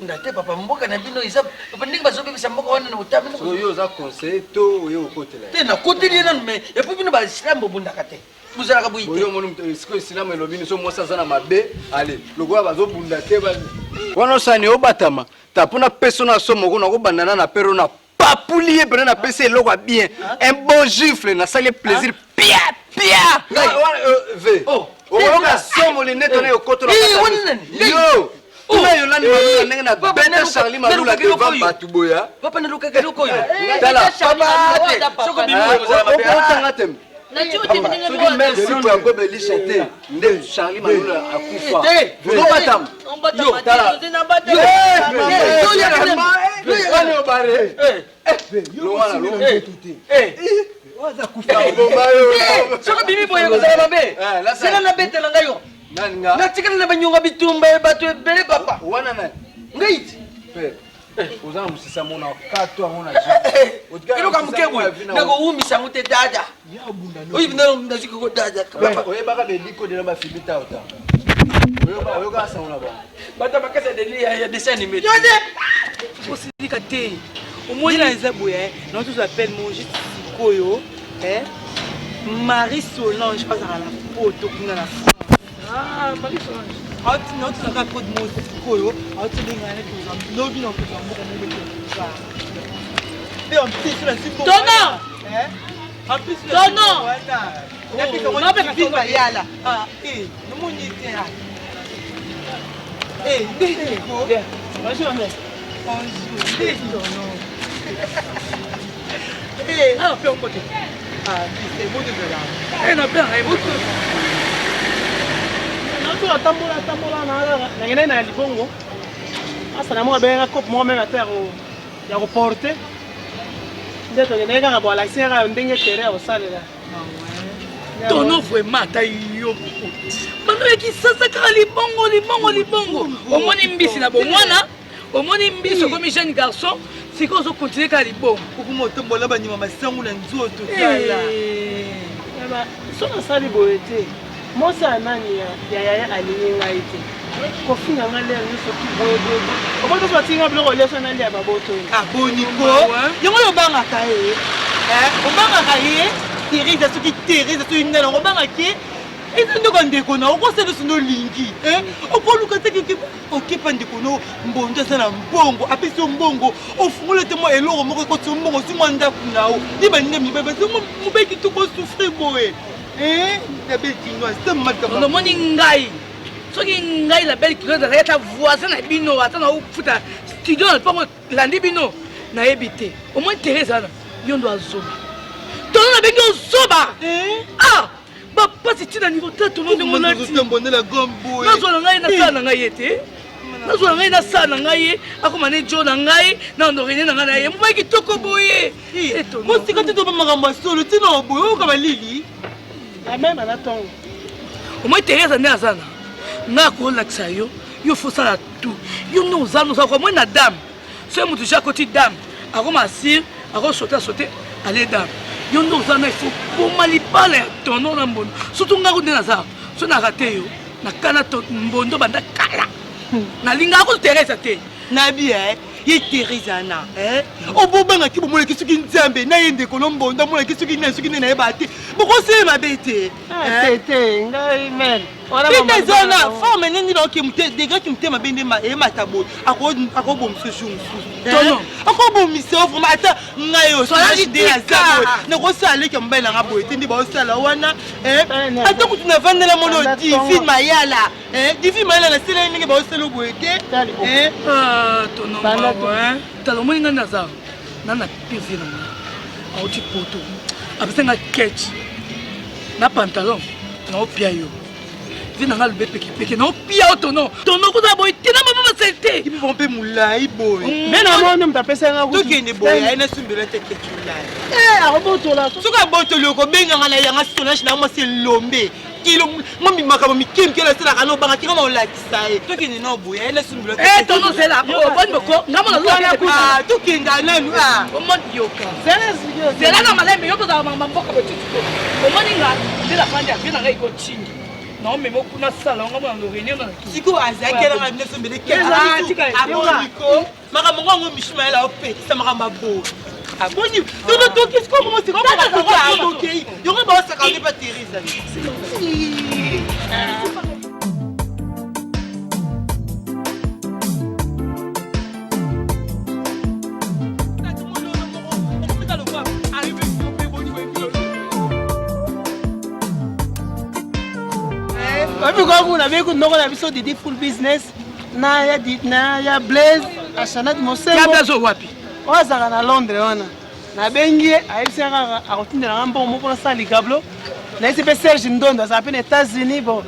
Ndate papa mboka na bino isa papa ndingi bazobe bisa mboka wana na utamu. So yo za conseil to yo kotela. Te na koteli na mais et puis bino ba islam bunda kate. Buzala ka buite. Yo monu siko islam elobini so mosa zana mabe allez logo bazo bunda te ba. Wana sani obatama tapuna persona so moko na ko bandana na pero na papulier pena na pese loko bien. Un bon gifle na sali plaisir pia pia. Ve. Oyoka somo lineto na yokoto na yo tuna yolani malula ndenge na benda Charlie malula devant batu boya papa na luka keloko yo tala papa soko bimo kozala mabe otanga tem na chuti ndenge so di merci pour akobe lichete nde Charlie malula akufa no batam yo tala yo bare yo wana lo Waza kufa bomba yo soko bimi boye kozala mabe sela na betela ngayo nanga na tikana na banyonga bitumba bato ebele papa wana na ngaiti ozana musisa mona kato amona iloka mukebwe nako umisa ngute dada oyi bina ndaziko ko dada papa oyebaka beliko de na bafilita ota oyoka asangona ba bata bakasa deli ya dessin animé José osilika te omoni na eza boye na tout appelle mon juste koyo Marie Solange pas à la photo kuna na France. Ah Marie Solange non tu n'as pas de mots koyo tu dinga ne tu no bi no tu mboka ne be tu et en plus sur la site Tono en plus Tono et puis comment tu vis ba yala ah no moni te ha ko bonjour mais bonjour ah peu on côté ah c'est beau de là na bien ai beaucoup na to tambola na ngene na libongo asa na mo benga cop mo même terre ya ko porter ndeto ngene nga bo la sera ndenge terre au salela Tono vraiment ta yo mano ki sasa ka libongo omoni mbisi na bomwana omoni mbisi comme jeune garçon c'est qu'on se continue ka libongo okumo tombola banyuma masangu na nzoto kala eba so na sali boete mosa nani ya alingi ngai te kofinga ngale nyuso ki bodo oboto so tinga bloko leso na lia baboto aboniko yango yo banga ka obanga ka Teresa soki Teresa so inela obanga ke ezinde ko ndeko na okosele sino lingi okoluka te ke okepa ndeko no mbondo sana mbongo apesi mbongo ofungole te mo eloko moko ko ti mbongo si mwanda kunao ni bande mi bebe so mo beki to ko souffrir boye na beti no c'est mal ka no moni ngai soki ngai la belle culotte azali ata voisin na bino ata na ofuta studio na mpongo landi bino nayebi te au moins Thérèse ana yo ndo azoba tono na bengi ozoba ah bapasi ntina niveau te tono ndenge olati nazwala ngai nasala na ngai ye te nazwala ngai nasala na ngai ye akoma ne jo na ngai na ndorene na ngai na ye mobali kitoko boye mosika te toba makambo ya solo ntina oboye oyoka balili ameme na ntongo au moins Thérèse nde aza na nga kolakisa yo yo fosala tout yo nde oza noza kwa moi na dame so moto ja koti dame akoma asire akosote ale dame yo nde oza na ifo boma libala ya tono na mbondo surtout ngako nde naza so naka te yo nakana mbondo banda kala nalingaka ko Thérèse te nabi ye Thérèse ana obobangaki bomolaki soki nzambe na ye ndeko no mbondo amonaki soki nini soki nini nayeba te bokosele mabe te tete ngai men pitezona forme nini naoki mute degré ki mutema bende eyemata boye akobomisa jour mosusu akobomisa vraimen ata ngai osde aza boye nakosala aleki mobali nanga boye te nde baosala wana ata kutu navandela mono divi mayala divi mayala nasela ndenge baosala boye te tala omoni ngai naza nana pire na nga auti poto apesenga ketch na pantalon naopia yo vi nanga lobe pekepeke naopia yo tono koza boye te na mama basali te kipipo mpe molai boye me na moni moto apesanga tokende boye aye nasumbela te ketch molai akobotola soki abotoli okobenganga na yanga sonage na mwasi elombe ngombi makambo mikemike elaselaka na obanga kinga maolakisa ye tokende na oboye aye nasumbela te tono zela oboni boko ngamona tokenda nanu omoni yoka zela na malembe yo kozala mamboka botitiko omoni nga nde nafandi avie na ngai ekotingi naomema okuna sala onga mona lorenie na siko azalaki elanga nesombele keaboliko makambo ngo yango mishima yela opekisa makambo aboye aboni tono tokisiko mosikaokei yongo baosaka nde pa Thérèse abikokuna bikunoko na biso didi full business na ya Blaise Ashanat Mosengo wapi ozaka na Londres wana nabengi ye ayebisaka kaka akotindelanga mbongo moko nasala likablo nayebisi mpe Serge Ndondo azala mpe na États-Unis bon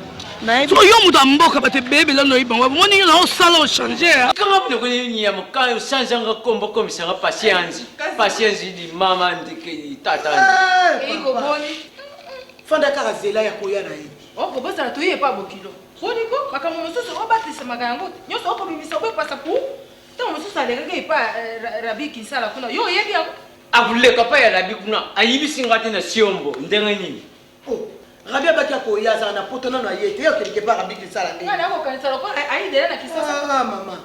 so yo moto amboka bato ebeyebela no oyibango omoni yo na osala ochange kanga mpona koninyama ka ochangeanga kombo komisanga patience di mama ndeke tata fanda kaka zela ya koya na ye okobosana toye pa bokilo soniko makambo mosusu obatisamaka yango nyonso okobimisa obepasa ku ntango mosusu alekaka epa rabi kinsala kuna yo oyebi yango akuleka pa ya rabi kuna ayibisinga te na siombo ndenge nini rabi abaki akoya azala na poto nano aye te yokeleke pa rabi kinsala ndenge ngana akokanisa loko ayidele na kisasa mama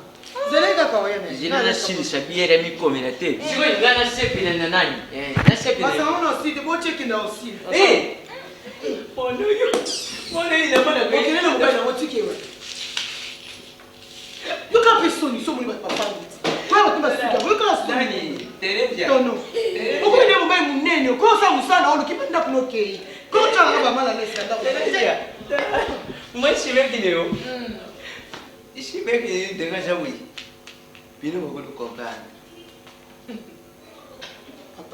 zele kaka oya na zela nasilisa biere mikomela te sikoyo nga nasepela na nani nasepela basango na oside bocheki na oside okelele mobali nango tikewa yoka mpe soni so moli bato bafandi koya bato basika oyokala sonitono okomende mobali monene okosa mosala oluki mpe ndako nokei kotanga bamala nesi ya ndako moi shimekileo ishimekile ndenga jawi bino bakolo comprendre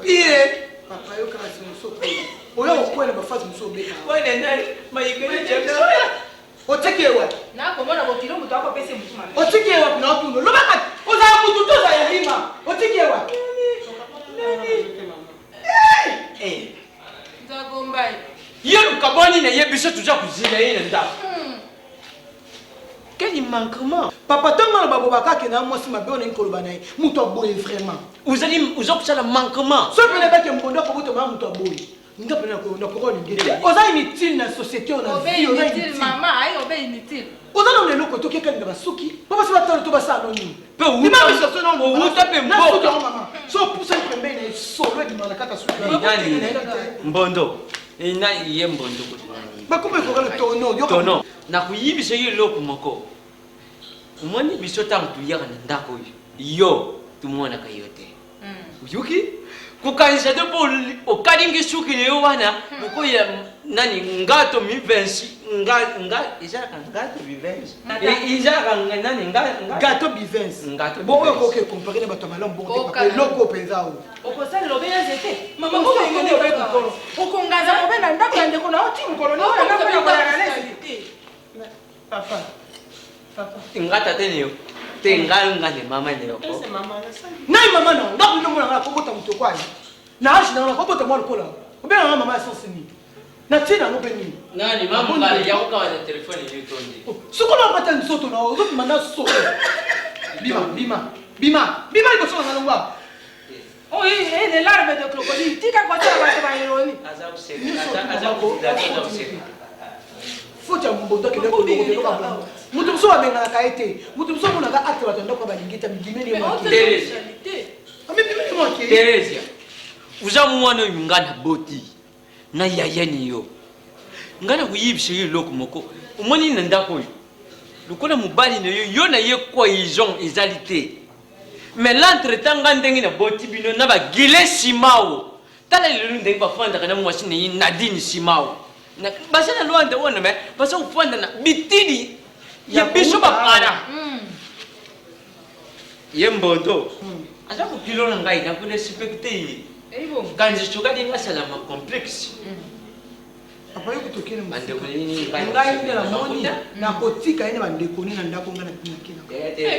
pire papa yokala simoso oyo okwela bafasi mosu obeka wana nani mayikeli james otikewa nakomona bokilo moto akopesa motuma otikewa na otuno lobaka ozala mutu toza ya lima otikewa nzakombai ye lukaboni na ye biso tuza kuzila ye na ndako quel manquement papa ntango na babobaka akende na mwasi mabe ona nkoloba na ye moto aboye vraiment uza kusala manquement so pene bake mbondo akobotoma moto aboye nga pene nakoko ningete oza inutile na société ona vie oza inutile mama ayi obe inutile oza na eloko tokekalinga basuki po basi batalo to basala no nini pe outa pe mboka mama so pusa pembeni na solo edima na kata suki nani mbondo nani ye mbondo bakoma ekokala tono nakuyibisa ye eloko moko omoni biso ntango tuyaka na ndako oyo yo tomonaka yo te oyoki kukanisa te po okalingi suki leo wana ko ya nani ngato mivensi ngato bivensi izaka nani ngato bivensi ngato bon ok comparer bato malamu bon te loko penza o okosala lobe ya zete mama ko ngene obe kokolo okongaza obe na ndako ya ndeko na oti mukolo ni wana ndako ya kola na papa ngata te niyo te ngane mama niyo ko nai mama na ndako ndo mwana ko bota muto kwani na ashi na ko bota mwana kola obe na mama so sini na tina no beni nani mama ngale ya ukawa na telefoni ni tondi sukola pata nsoto na ozo manda so bima iko so na ngwa oh les larves de crocodile tika kwa tala ba ba ironi azabu seka focha mboto ke ndeko ndeko ka mutu mso abenga ka ete mutu mso mona ka acte bato ndako balingita migimeni mo Teresa Teresa uza mwana ngana boti na yayani yo ngana kuyibishe yo loko moko umoni na ndako yo lukola mubali na yo na ye cohésion égalité mais l'entretemps ngandenge na boti bino na ba gile simao tala lelo ndenge ba fanda kana mwashine yi Nadine simao na basana loande wona me basa ufanda na bitidi ya biso bakana yembondo aza kupilo na ngai na kule respecter kanzi chukadi ngasala ma complexe papa yuko tokene mande kulini ngai ndela moni na kotika ene bandeko ni na ndako ngana kina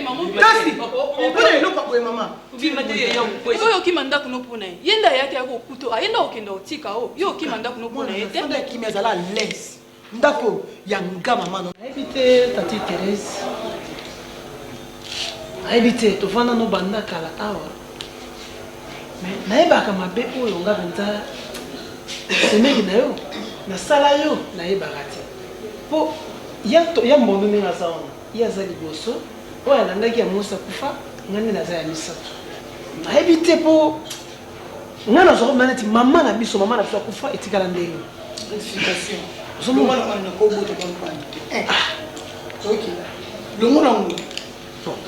mama kasi opone no kwa mama ubima te ya ukwesi oyo kimanda kuno pona yenda yake yako kuto ayenda okenda otika o yo kimanda kuno pona yete fonda kimezala less ndako ya ngama mano ebite tati Thérèse ebite tofanda no banda kala awa mais nayebaka mabe oyo nga penza semeki na yo nasala yo nayebaka te mpo ya mbondo ndenge aza wana ye aza liboso oyo alandaki ya mosi akufa nga nde naza ya misato nayebi te mpo nga nazwaka mna neti mama na biso akufa etikala ndenge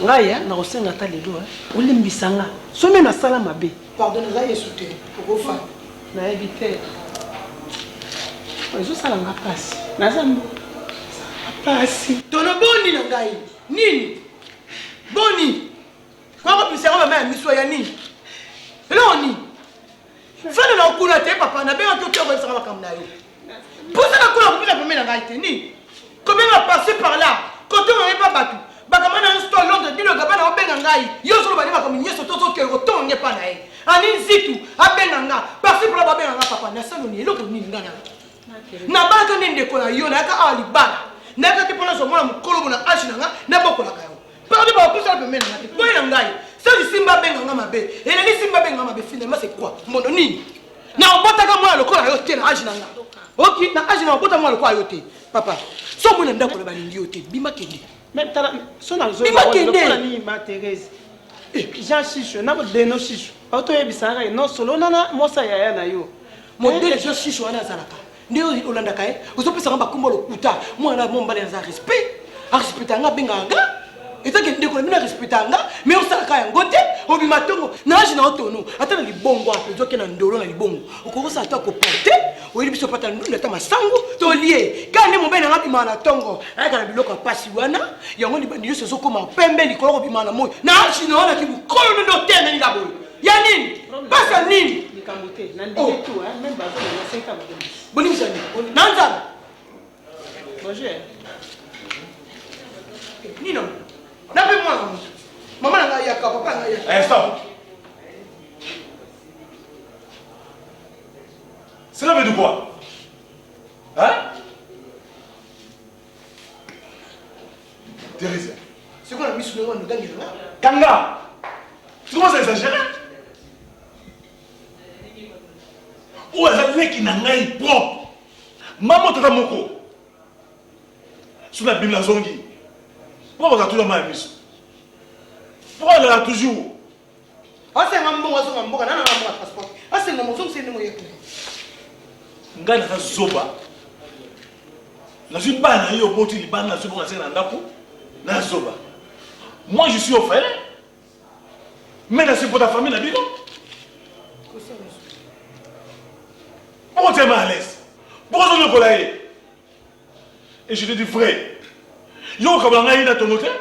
ngai nakosenga ata lelo olimbisa nga soki nasala mabe pardon eza yesu te okofa nayebi te ezosala nga pasi naza pasi tono boni na ngai nini boni kwakopesanga mama ya miso ya nini eloni fana na okuna te papa nabengaki oki okoyebisaka makambo na yo mposa nakuna kopesa peme na ngai te nini kobenga passe par là kote oyepa bato bakama na nsto londres biloga bana obenga ngai yo solo bani makambo nyonso tozokee kotonge mpa na ye ani nzitu abenga nga passe par là babenga nga papa nasaloni eloko nini nga na baka nde ndeko na yo nayaka awa libala nayaka te mpona zomona mokolo bona age na nga nabokolaka yo parde bakosala peme na nga te boye na ngai soki simba abenga nga mabe eleli simba abenga nga mabe finalement c'est quoi mbono nini na obotaka mwana lokola yo te na age na nga ok na age na obota mwana lokola yo te papa so mona ndako na balingi yo te bima kende bimakendema Thérèse Jean Chicho na bodeno Chicho otoyebisaka ye non solo nana mosa yaya na yo modele Jean Chicho wana azalaka nde olandaka ye ozopesanga bakombo lokuta mwana mombali aza respect arespectanga abenganga ezaki ndeko na bino arespectanga mais osalaka yango te obima ntongo na age na otono ata na libongo ape ezoke na ndolo na libongo okokosala ata koporte oyebi biso pata ndunda ata masango tolie kaka nde mobali nanga bimaka na ntongo ayaka na biloko ya pasi wana yango libandi nyonso ezokoma pembe likolo kobimaka na moi na age na wanaki bokolo nde otemeninga boye ya nini pasa nini bonimisa nini na nzala nino nape mwana mosu mama na ngai yaka papa ngai yaka stop. Cela veut dire quoi? Hein? Thérèse. C'est quoi la mission de nous gagner là? Kanga! Tu commences à exagérer? Où est-ce que tu es propre? Maman tata moko. Sous la Bible zongi. Pourquoi vous avez toujours mal mis? Pourquoi elle a toujours? Ah c'est un bon oiseau, un bon canard, un bon transport. Ah c'est un bon c'est un bon yek. Nga na zoba. Na suis pas na yo boti li bana zoba na sena ndako. Na zoba. Moi je suis offert. Mais là c'est pour ta famille la Bible. Pourquoi tu es mal à l'aise? Pourquoi tu es là? Et je te dis, frère, yo comme on a eu ton hôtel.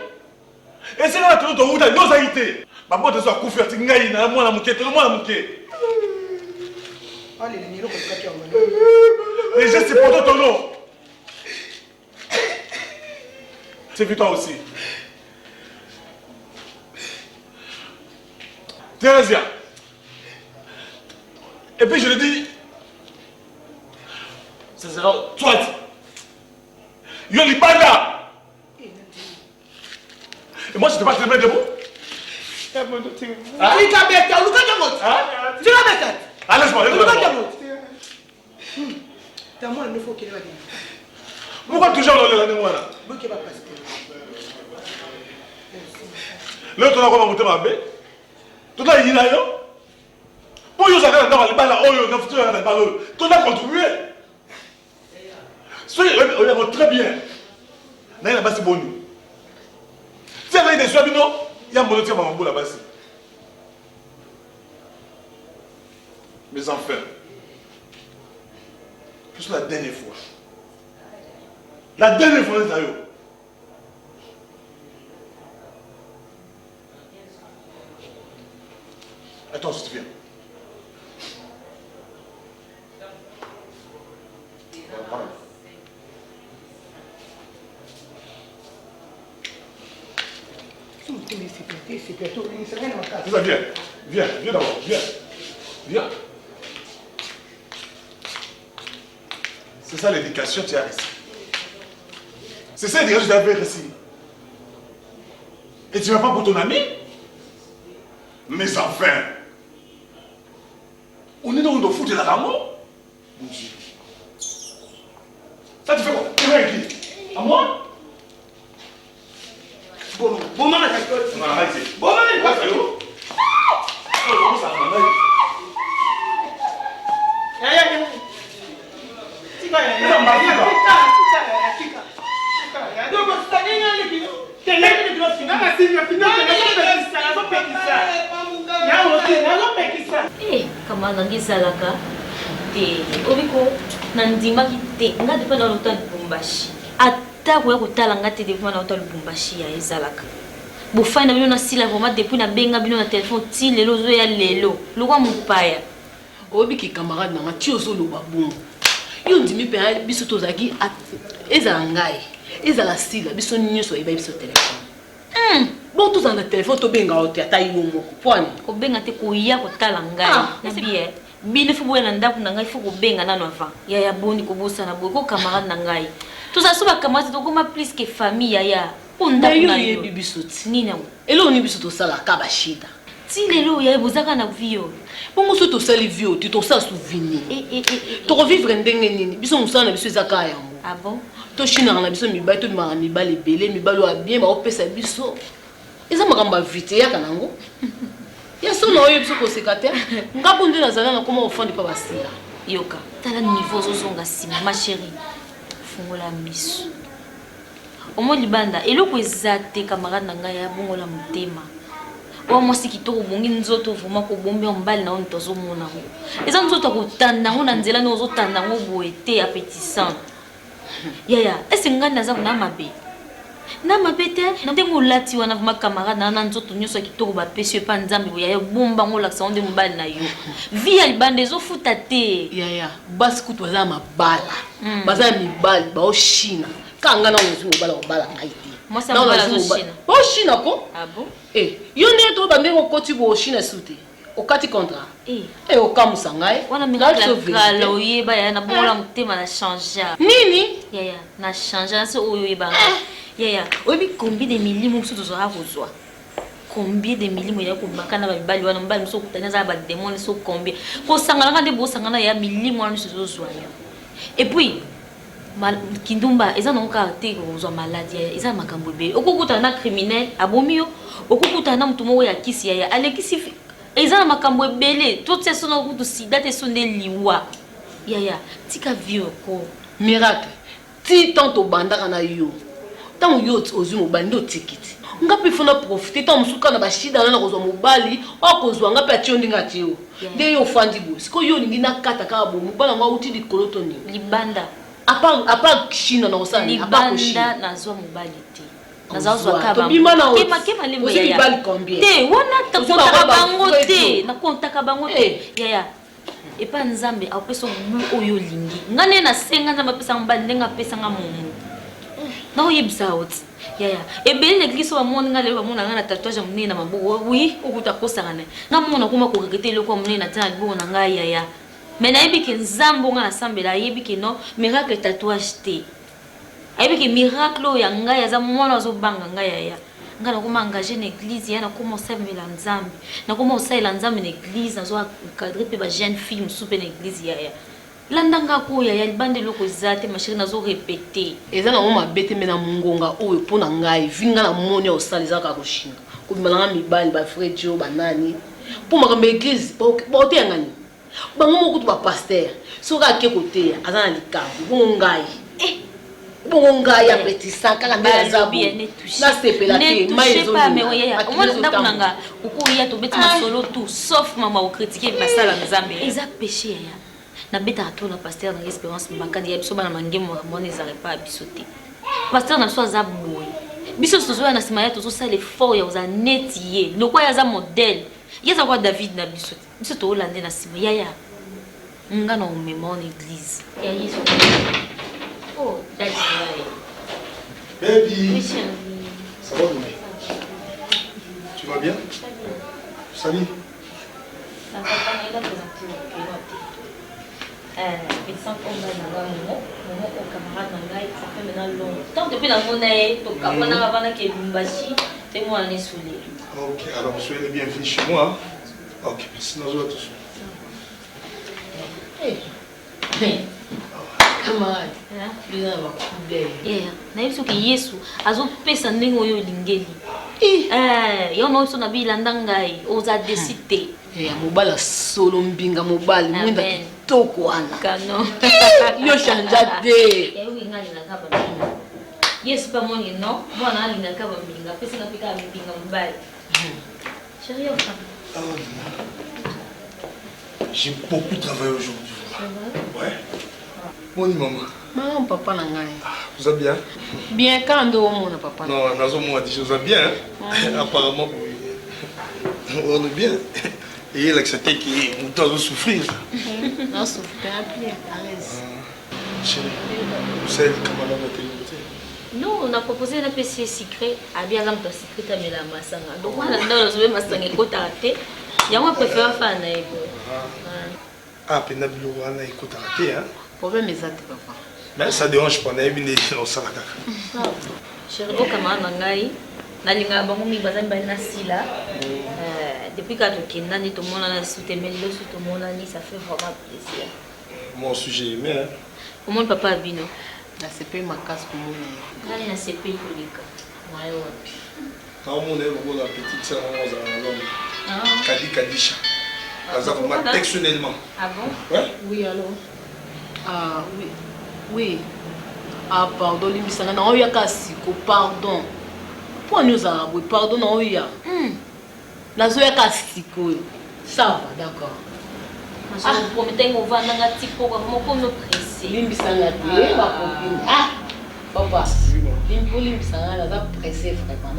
Et c'est là que tu as eu nos haïtés. Ma bonne soeur couverte, tu as eu moi la mouquette, moi la mouquette. Les gestes, c'est pour ton nom. C'est vu toi aussi. Thérèse. Et puis je le dis, ça sera toi. Yolibanda. Et moi je te passe le main debout. Tu l'as laisse-moi, pourquoi toujours dans le là? L'autre on a quoi monter ma baie? Tout là il y a yo. Pour yo ça dans le bal là, oh yo dans futur dans le bal. Tout là contribuer. Soyez on très bien. Là là-bas c'est bon. Si elle a des soins non, il y a mon autre mambo là-bas. Mes enfants. Juste la dernière fois. La dernière fois, c'est ça. Attends, si tu viens. Viens d'abord, viens. C'est ça l'éducation que tu as ici. C'est ça l'éducation que tu as fait ici. Et tu ne vas pas pour ton ami? Mais enfin, on est dans le foot de la rameau? Mon Dieu. Ça te fait quoi? Tu viens qui? À moi? Bon, maman, c'est quoi? Bon, maman, c'est quoi? Oh, ça va, maman. Kamala ngizalaka te obiko nandimaki te nga depa na lota Lubumbashi ata koya kotala nga te depa na lota Lubumbashi ya ezalaka bofai na bino na sila vraiment depuis na benga bino na téléphone ti lelo zo ya lelo lokwa mopaya obiki camarade nanga ti ozoloba bongo yo ndimi mpe biso tozalaki ezala ngai ezala sila biso nyonso oyeba biso téléphone bon tozala na téléphone tobenga ote ata yo moko pwani kobenga te koya kotala ngai na bien bino fo boya na ndako na ngai fo kobenga nano avant ya boni kobosana boye ko camarade na ngai tozala so bacamarade tokoma plus que famille yaya po ndako na yo yebi biso ti nini yango elo ni biso tosalaka bashida ti lelo ya bozaka na vio bongo so tosali vio ti tosala souvenir tokovivre ndenge nini biso mosala na biso ezaka yango ah bon toshinaka na biso mibali tobimaka mibali ebele mibali oyo abien baopesa biso eza makambo ya vite yaka nango ya so na oyo biso koseka te ngapo nde nazala na koma ofandi mpa basila yoka tala niveau ozozonga nsima ma chérie fungola miso omo libanda eloko eza te camarade na ngai ya bongola motema oyo mwasi kitoko obongi nzoto vraimen kobombi mobali na oyo tozomona ngo eza nzoto akotanda ngo na nzela nde ozotanda ngo boye te appétissant yaya ese ngai naza kuna mabe na mabe te ndenge olati wana vraimen camarade na nzoto nyonso ya kitoko bapesi epa nzambe boye yaya bomba ngo olakisa ngo nde mobali na yo vi ya libanda ezofuta te yaya basi kutu baza ya mabala baza ya mibali baoshina kanga na ozi mobala mobala ngai te mwasi mobala azoshina baoshina ko ah bon yo nde to bandenge okoti boshina su te okati contrat okamusa ngai wana mikala oyeba yaya na bongola motema na change nini yaya na change na so oyo oyebanga yaya oyebi combien de milimo mosusu tozwaka kozwa combien de milimo ya kobaka na babibali wana mobali mosu okutani azala bademone so combien kosanganaka nde bosangana ya milimo wana nyonso ezozwa yo et puis kindumba eza nango kaka te kozwa maladi eza makambo ebele okokutana na criminel abomi yo okokutana na motu moko ya kisi yaya alekisi eza na makambo ebele totia so na kutu sida te so nde liwa yaya tika vie ko miracle ti tant tobandaka na yo tant yo ozwi mobali ndo tikiti nga mpe fona profite tant mosuka na bashida na kozwa mobali okozwa nga mpe atio ndenge atio nde yo ofandi boye sikoyo yo olingi nakata kaka boye mobali yango auti likolo to ndenge libanda apa china na kosala libanda nazwa mobali te tobima na ozi libali combien te wana takontaka bango te nakontaka bango te yaya epa nzambe apesa obu oyo olingi nga nde nasenga nzambe apesanga mobali ndenge apesanga momu nakoyebisa oti yaya ebele na eglise bamoni nga lelo bamona nga na tatouage ya monene na maboko wi okuta akosanga na nga mona kuma korekete eloko ya monene na tina na liboko na ngai yaya me nayebi ke nzambe nga nasambela ayebi ke no miracle tatouage te ayebi ke miracle oyo ya ngai aza mwana azobanga ngai yaya nga nakoma engage na église ya nakoma osambela nzambe nakoma osalela nzambe na église nazoencadre mpe bajeune fille mosusu mpe na église yaya landa nga koya ya libanda eloko eza te masheri nazorepete eza nango mabe te mpe na mongonga oyo mpo na ngai vi nga na moni ya osala eza kaka koshinga kobima nanga mibali bafredi oyo banani mpo makambo ya église baoteyangani bango moko to bapaster soki ake koteya aza na likambo bongo ngai apetisa kaka nde aza nasepela te maizonanga okoya tobeti masolo tu sauf mama okritike basala nzambe eza péché yaya nabetaka to na paster na espérance mbakadi ya biso bana mangemo mona ezala pa biso te paster na biso aza boye biso tozoya na nsima ya tozosala effort ya kozala neti ye lokwa ye aza modele ye aza kwa david na biso te biso toolande na nsima yaya nga na omema na église ya yesu. Oh, that's right. Baby. Ça va, Doumé? Tu vas bien? Salut. Médecin pour Momo, au camarade Nangai, ça fait maintenant longtemps. Depuis la monnaie, au camarade Navana qui est Bumbashi, c'est moi l'année soulée. Ok, alors soyez les bienvenus chez moi. Ok, sinon je vais tout suivre. Camarade, bien avant. nayebi soki yesu azopesa ndenge oyo olingeli yo na oso na bilanda ngai oza desi te ya mobali solo mbinga mobali mwinda kitoko wana kano yo chanja te yesu mpe amongi no mwana alingaka bambinga apesinga mpe kaka mbinga mobali chéri j'ai beaucoup travaillé aujourd'hui. Ouais. Mon maman. Maman, papa, vous allez bien? Bien, quand on a papa. Non, on a dit choses bien. Apparemment, on est bien. Et il a accepté qu'il doit souffrir. Non, souffrir bien, chérie, vous savez comment on a été. Non, on a proposé un PC secret. À bien exemple, secret à Mela Massanga. Donc, on a dit Massanga écoute à thé. Il y a un préféré fan. Ah, Pénabilo, on a écouté à thé, hein? Problème est papa. Mais ça dérange pas, on a bien dit au Salaka. Chérie, au camarade Nangai, Nalinga Bangoumi Bazan Banasila. Depuis que tu es né, tout le monde a soutenu le sous tout le monde, ça fait vraiment plaisir. Mon sujet est bien. Comment papa a vu? La CP ma casse pour moi. Quand la CP pour les cas. Quand on est la petite sœur, on a Kadisha. Textuellement. Ah bon? Ouais? Oui, alors. Ah, oui. Oui. Ah, pardon, Limisanga, non, il y a Kassiko, pardon. Pour nous, oui, pardon, non, il y a. Nazoya Kassiko. Ça va, d'accord. Je vous promets qu'on va dans un petit peu comme nous presser. Limisanga, ma copine. Ah, papa. Limisanga, elle va presser vraiment.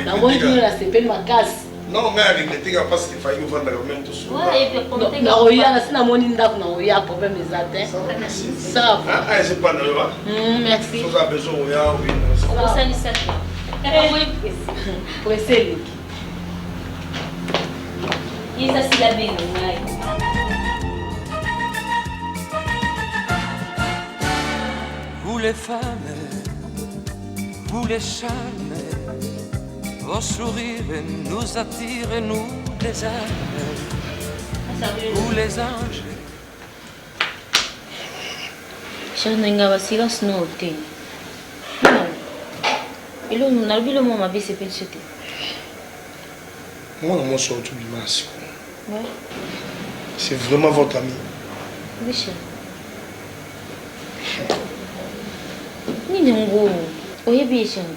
Dans mon tour, la CP ma casse. Non, mais avec les tigres, parce qu'il fallait vendre la même chose. Ouais, et puis pour le temps. Non, il y a un problème des atteintes. Ça va. Ah, c'est pas normal. Merci. Vous avez besoin, oui. On va s'en laisser. Pressez-le. Il est assis là bien. Vous les femmes, vous les charmes. Vos sourires nous attirent, nous les âmes, vous les anges. Chérie, Nenga, va silence nous au thé. Non. Et là, on a vu le moment, c'est pas le Moi, on m'a sorti du masque. Ouais. C'est vraiment votre ami. Oui, chérie. Ni Nengo. oyebi chéri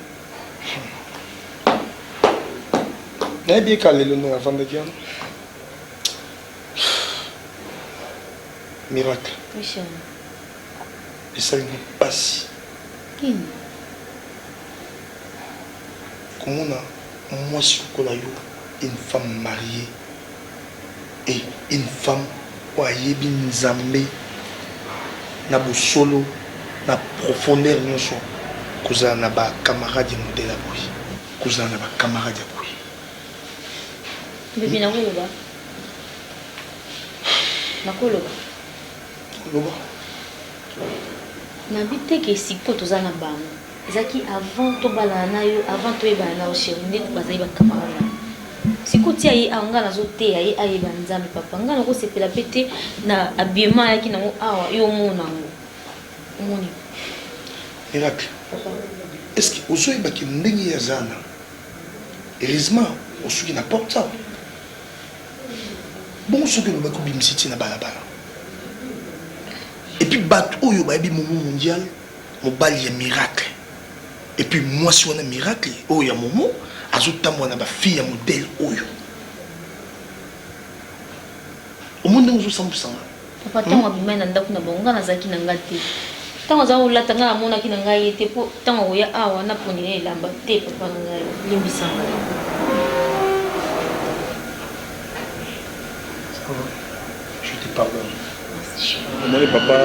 nayebi eka lelo ndenge avandaki wana miracle oui chéri esalinga mpasi kini komona mwasi lokola yo une femme mariée et une femme oyo ayebi nzambe na bosolo na profondeur nyonso kozala na bacamarade ya modele ya boye kozala na bacamarade ya boye bebi nakoloba nakoloba loba nabi teke sikoyo toza na bango ezalaki avant tobalana na yo avant toyebana na yo chéri ndeti bazali bacamarade na sikoyo tia ye awa nga nazoteya ye ayeba nzambe papa nga nakosepela mpe te na habillement ayaki nango awa yo omona yango omoni miracle est-ce que ozoyebaki ndenge ye aza na heureusement osoki na porte awa bongo soki olobaki obimisi ti na balabala et puis bato oyo bayebi momo mondial mobali ya miracle et puis mwasi wana miracle oyo ya momo azotambola na bafille ya modele oyo omoni ndenge ozosambusanga papa ntango abimai na ndako na bango nga nazalaki na nga te ntango aza kolata nga namonaki na ngai ye te mpo ntango akoya awa naponela elamba te papa na ngai limbisa ngai je te pardonne omoni papa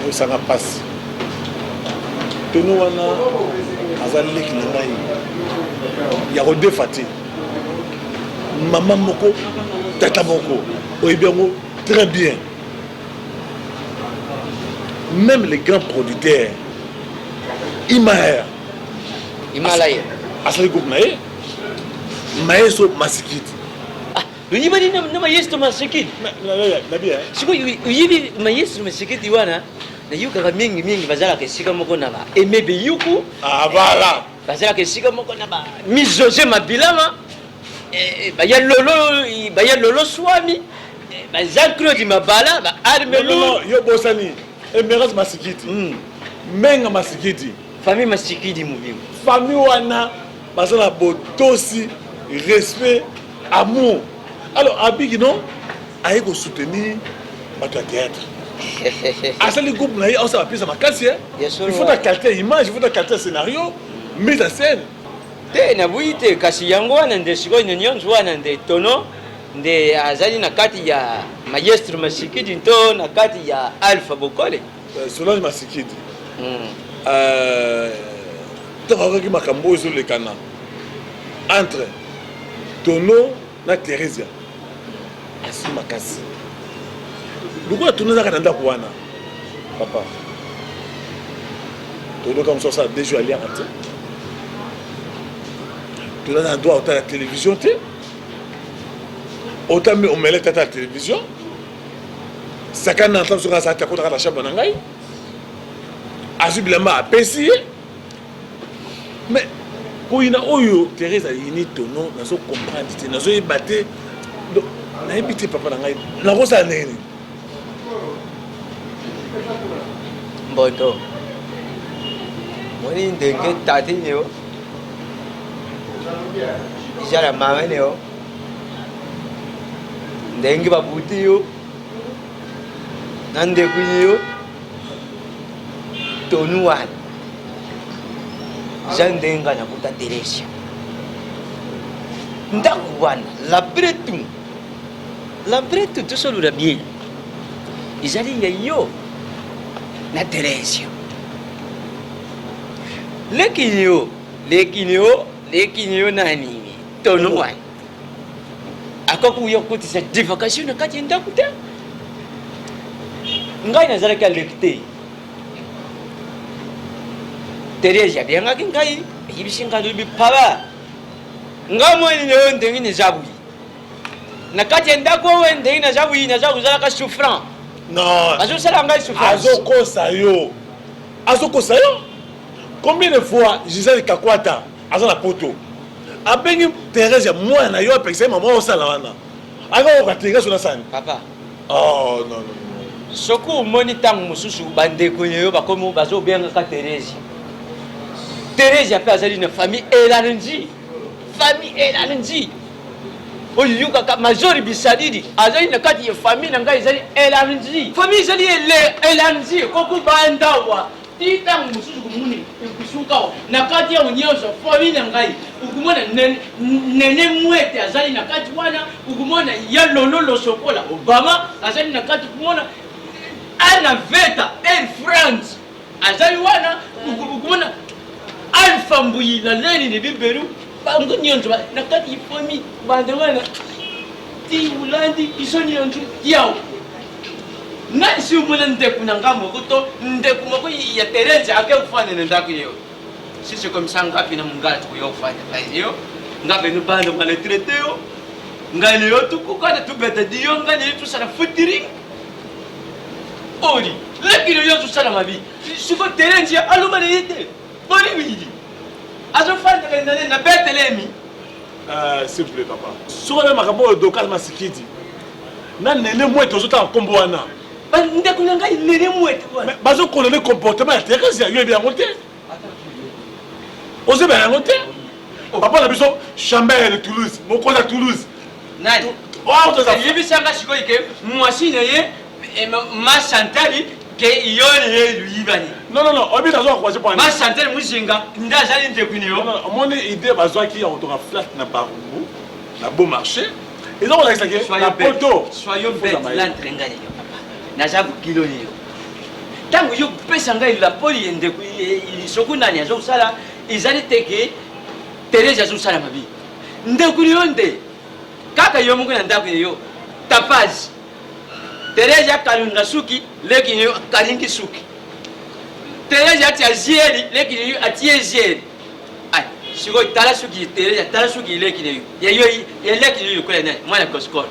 osanga mpasi tono wana aza leki na ngai ya kodefa te mama moko tata moko oyebi yango très bien même les grands producteurs Himalaya asali groupe na ye Maeso Masikiti uyibani na Maeso Masikiti sikoyo uyibi Maeso Masikiti wana na yuka mingi bazalaka esika moko na ba Emebe Yuku voilà bazalaka esika moko na ba Mizoze Mabilama baya lolo swami ba Jean-Claude Mabala ba Armelo yo bosani Emerance Masikiti Menga Masikiti famille Masikiti mubimo famille wana bazala botosi respect amour alors abiki non aye ko soutenir bato ya théâtre asali groupe na ye on ça va plus à ma classe il faut la qualité image il faut la qualité scénario mise en scène te na buite kasi yango wana nde siko nyonzo wana nde tono nde azali na kati ya Maestro Masikiti to na kati ya Alpha Bokole Solange Masikiti tokaki makambo oyo ezolekana entre Tono na Theresia asi makasi lokola Tono ezaka na ndako wana papa Tono kama sosala dejo aliaka te Tono na droit otala télévision te otami omele tata ya télévision saka na ntango soki azalaki akotaka na chambre na ngai azwi bilamba apesi ye mais koyina oyo Thérèse ayini Tono nazo comprendre te nazoyeba te nayebi te papa na ngai nakosala nini mboto moni ndenge tati nio izala mama nio ndenge babuti yo na ndeko yo Tonu wana jandenga na kuta Theresia ndako wana labretu tosolula bien izali ya yo na Theresia lekini yo nani Tonu wana akakuya kutisa divakation na kati ya ndako te ngai nazalaki aleki te Theresia biangaki ngai yibishinga dubi paba ngamoni ne ndenge ne zabuyi na kati ya ndako we ndenge na zabuyi na zakuzala ka souffrant non azosala ngai souffrance azokosa yo combien de fois Gisèle Kakwata azala poto abengi Thérèse mwana na yo apekisa mama osala wana akakoka Thérèse na sani papa oh non soku moni tangu mususu bandeko yo bakomo bazobenga ka Thérèse Thérèse a fait une famille élargie. Famille élargie. Oyo kaka majori bisalidi azali na kati ya famille na ngai ezali élargie. Famille ezali élargie koko bandawa. Tita mususu kumuni kusuka na kati ya unyoso famille na ngai. Ukumona nene mwete azali na kati wana ukumona ya lololo sokola Obama azali na kati kumona ana veta Air France azali wana ukumona Alpha Mbuyi na leni ni biberu bango nyonzo na kati famille bandwana ti ulandi isoni nyonzo yao na si umuna ndeku na ngamo kuto ndeku mako ya Thérèse ake ufanye ndako yeo sisi comme ça ngapi na mungala tukuyo ufanye tayo ngabe no bando male treteo ngale yo tukukana tubeta diyo ngale tu sala futiri ori lekino yo tu sala mabi siko Thérèse alumane yete boni bidi azo fanta kana na betelemi s'il vous plaît papa soko makambo dokal masikidi na nene mweto zota kombo wana ndeko nanga nene mweto wana bazo kolone comportement ya Thérèse yo bien monté ose bien monté papa na biso Chambert de Toulouse moko za Toulouse nani oh to za yibi sanga siko ike mwasi na ye ma Chantal ke yone ye luyibani non obi tazo kwa point ma Chantal muzinga ndazali ndeko ni yo omoni idée bazo ki ya otora flat na Barumbu na beau marché ils ont la que la photo soyons bêtes l'entraîner papa na jabu kilo ni yo tangu yo pesa ngai la poli ndeko soko nani azo sala izali teke Thérèse azo sala mabi ndeko ni onde kaka yo mungu na ndako yo tapage Thérèse akalunga suki leki ni kalingi suki Thérèse atia zieri leki ni atie zieri ai siko tala suki Thérèse tala suki leki ni yo ya leki ni ko nani mwana koskol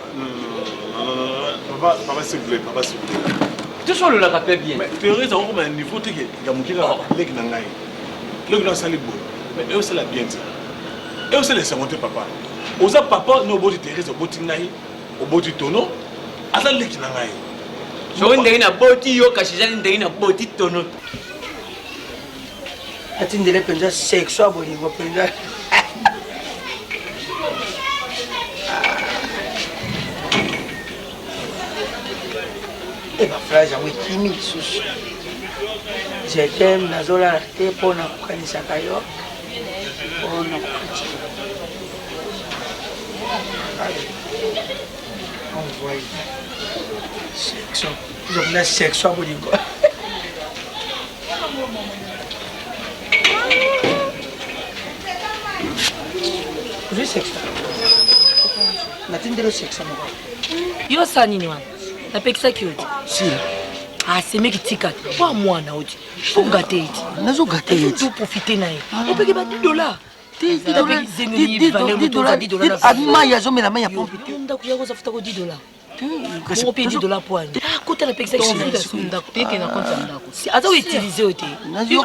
papa s'il vous plaît papa s'il vous plaît tout ça le rappelle bien mais Thérèse on comme un niveau teke ya mukira leki na ngai leki na sali bo mais eux c'est la bien ça eux c'est les secondes papa oza papa no boti Thérèse boti ngai oboti tono ata leki na ngai so ndenge na boti yo kasi zali ndenge na boti tono atindele penza sexual bolingo penza eba phrase yango ekimi lisusu je t'aime nazolala te mpona kokanisaka yo mpona kokanisaka envoyé section ils ont section à bolingo je section natindelo section yo sanini wana napekisaki oti si asemeki tika te po mwana oti ogate eti nazogate eti tu profiter na ye opeki ba $10 adimai azomela mai ya pompe te ndako yako ozafuta ko $10 moko mpe $10 poani kota napekisaki ndako peke na konta ndako aza koutilize yo te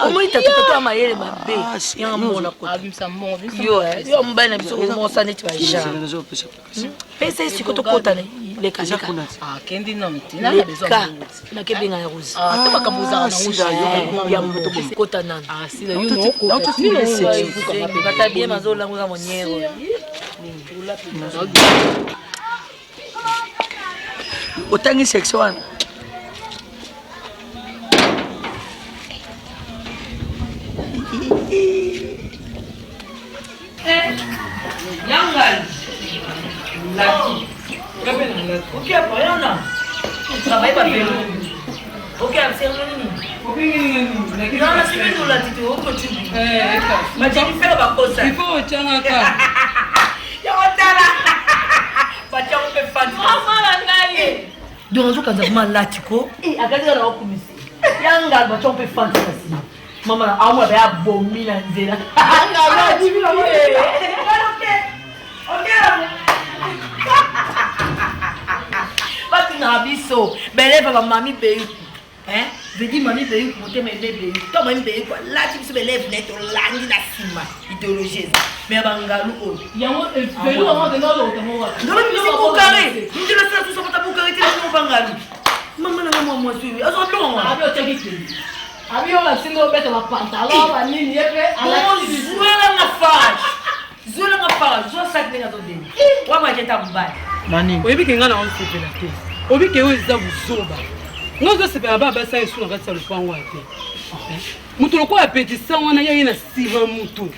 omoni tatotato ya mayele mabe yanga mona yo mobali na biso omosa neti bajan pesa esiko tokota na leka nakebenga ya rose to makambo ozaka nango ya moto kota nano bata bien mazolangoza monyero otangi section wana yangal lati ok apa yana travaille pas bien ok absolument non la semaine où la tito au coach mais tu fais pas cosa il faut tiens ka ya watala bacha upe fan mama ngai donc zo kaza ma latiko akaza na okumisi yanga bacha upe fan kasi mama amu ba bomi na nzela anga la divina ok batu na biso beleva ba mami be hein je dis mami be monter mes bébés to mami be quoi là tu se belève net langi na sima idéologie mais bangalu o yango velu on de nolo to mo wa ndolo mi ko carré ndi le sa tout ça pour carré te no bangalu mama na moi suis azo long abi o tegi Abi on a sinon mettre ma pantalon, ma ligne, et puis à la Zola ma fage. Zola ma fage. Zola ça que n'as donné. Wa ma keta mbai. Nani. Oyebi ke ngana on sepela te. Oyebi ke oza buzoba. Ngozo sepela ba sa yesu na kati ya lupango ate. Mutu lokwa apetisa wana yaye na siva mutu.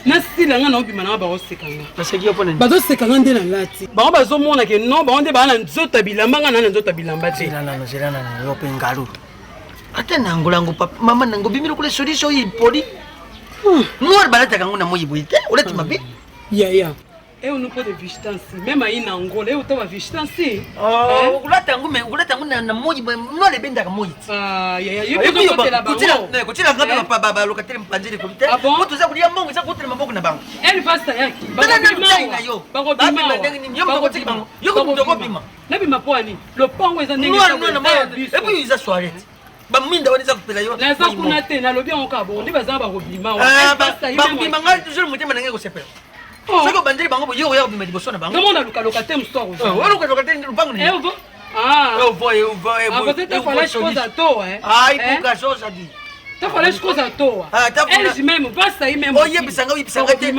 Na sila ngana obima na ba osekanga. Parce que yopona. Bazo sekanga nde na lati. Ba bazo mona ke non ba onde ba na nzota bilamba ngana na nzota bilamba te. Zela na yope ngalo. Ata nangolango papa mama nango bimiro kule solution yipoli. Noir balata kango na moyi boyite. Olati mabe. Ya. Et on nous pas de vigilance. Même à Inangola, et autant de vigilance. Oh, on l'a na moyi, non les benda moyi. Ah, ya. Il faut que la banque. Écoutez la grande papa ba locataire mpanzi de comité. Ah bon? Tout ça vous dire mango, ça côté maboko na bango. Elle va ça yaki. Bango bima. Yo bima. Na bima poani. Le pango est en négatif. Non. Et puis ils a soirée. Baminda wani za kupela yo. Na za kuna te na lobi on ka bon, ndi bazanga ba robima. Ah, ba bima ngai toujours mutema nange ko sepela. Soko bandeli bango yo ya bima liboso na bango. Comment on a locataire mstoire aussi. On a locataire lupango ni. Ah. Eu vou. Você tá falando as coisas à toa, hein? Ai, pouca coisa de. Tá falando as coisas à toa. Ah, tá falando. Eles mesmo, basta aí mesmo. Oye, bisanga te.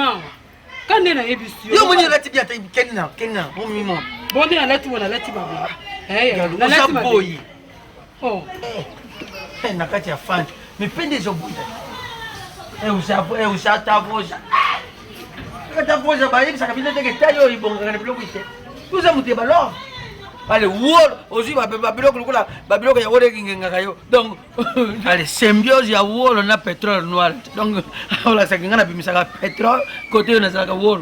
Cadê na ebisio? Yo moni lati bia te kenna. O mimo. Bonde na lati baba. Na lati boy. Oh. Na kati ya fan. Me pende zo bunda. Eu já tava hoje. Kata voza ba yebisa kabina teke tayo ibonga na biloko ite. Tuza muteba lo. Allez, wol, ozi ba biloko lukula, ba biloko ya wole kingenga kayo. Donc, allez, symbiose ya wol na pétrole noir. Donc, ola sakinga na bimisa ka pétrole côté na saka wol.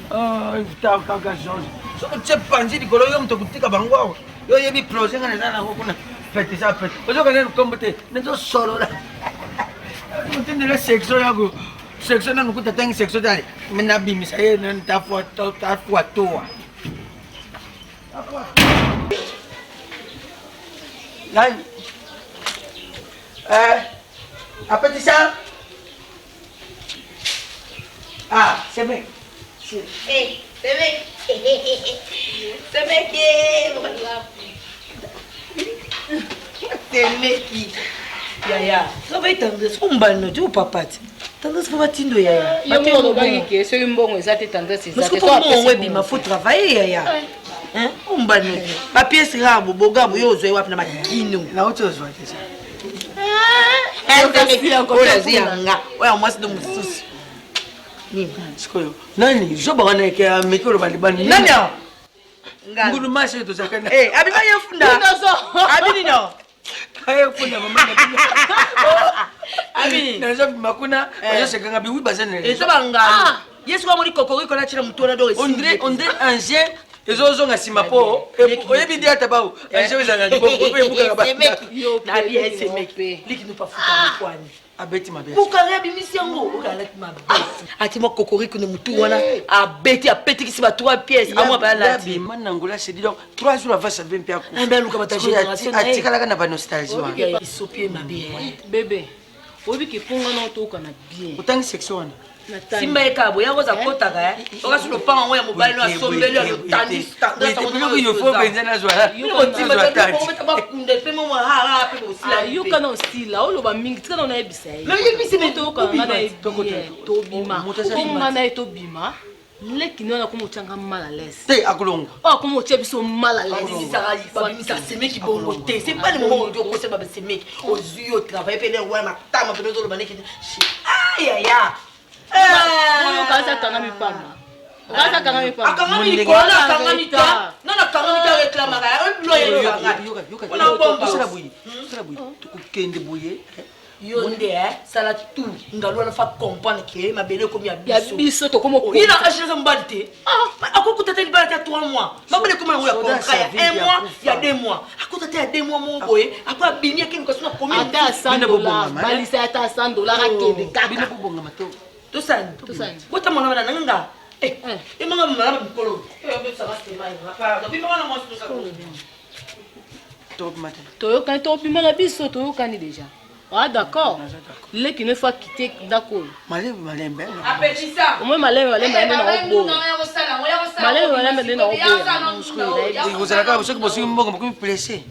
Ah, ita kaka chose. So tse panzi dikolo yo mto kutika bango. Yo yebi projet ngana na kuna. Fete ça fete. Ozo kana kombote, nezo solo la. Mutende la section yako. Section na nukuta tangi section dali. Mina bimisa ye na tafua toa. Lan. Apa tu ça? Ah, c'est mec. C'est mec. C'est mec. C'est mec. Ya. Ça va être un mbano tu papa. Tendance pour tindo ya. Yo mo bangi ke so mbongo ezate tendance ezate. Parce que pour moi bima faut travailler ya. Hein? Mbano. Papier sera boga boyo zo wapi na makino. Na auto zo ate ça. Oya mwasi ndo mususu. Nini? Sikoyo. Nani? Zoba kana ke amekolo balibani. Nani? Ngulu mashe to sakana. Abiba yefunda. Abini no. Ayo kuna mama Abi na zobi makuna ayo sekanga bi wibazane. Eso banga. Yesu kwa muri kokoriko na chira mutona do esi. Ondre ancien ezo nga simapo oyebi dia tabao. Ancien wezanga ngoko pe buka ba. Na bi ese meki. Liki no pafuta kwani. Abeti mabe. Buka rebi misiango. Buka lati mabe. Ati mo kokoriko no mutu wana abeti apeti kisi ba 3 pièces. Amwa ba lati. Bi manangola c'est dit donc 3 jours avant ça vient pia ku. Ambe luka bata génération. Atikala kana ba nostalgie wana. Isopie mabe. Bébé. Obi ki ponga na otoka na bien. Utangi section wana. Simba ekabo yango za kotaka oka sulo panga ngo ya mobile no asombeli yo tandi standard ça ngo yo fo benza na zwa yo timba tandi ko meta ba kunde pe mo ha pe mo sila yo kana osila olo ba mingi tika na ebisa yi mais yebisi me to ka na to bima ko ngana to bima leki nona ko mutanga mala less te akulongo ko mo chebiso mala less ça va mi ça c'est meki bongo te c'est pas le moment où on se ba c'est meki ozuyo travailler pe le wa matama pe no lo baneki aïe Moyo kaza kanga mipama. Kaza kanga mipama. Kanga mikola kanga mita. Nana kanga mita reclama ka. Loye kanga. Ona bomba sala buyi. Sala buyi. Tukende buye. Yonde sala tout. Ngalo na fa comprendre que ma belle comme ya biso. Ya biso to comme ko. Ina achira mbalite. Akokutata libala ya 3 mois. Ma belle comme ya contrat ya 1 mois, ya 2 mois. Akotata ya 2 mois mon boye. Akwa bini yake nkosuna combien? Ata $100. Balisa ata $100 akende kaka. Bina bubonga mato. Tusan. Bota mwana wana nanga. Mama mama bikolo. Ça va se mai. Papa, depuis mama moi tout ça. Toyo kan to bima na biso toyo kan déjà. Ah d'accord. Les qui ne faut quitter d'accord. Malem. Au moins malem na obo. Malem na obo. Vous allez quand vous que vous me blessé.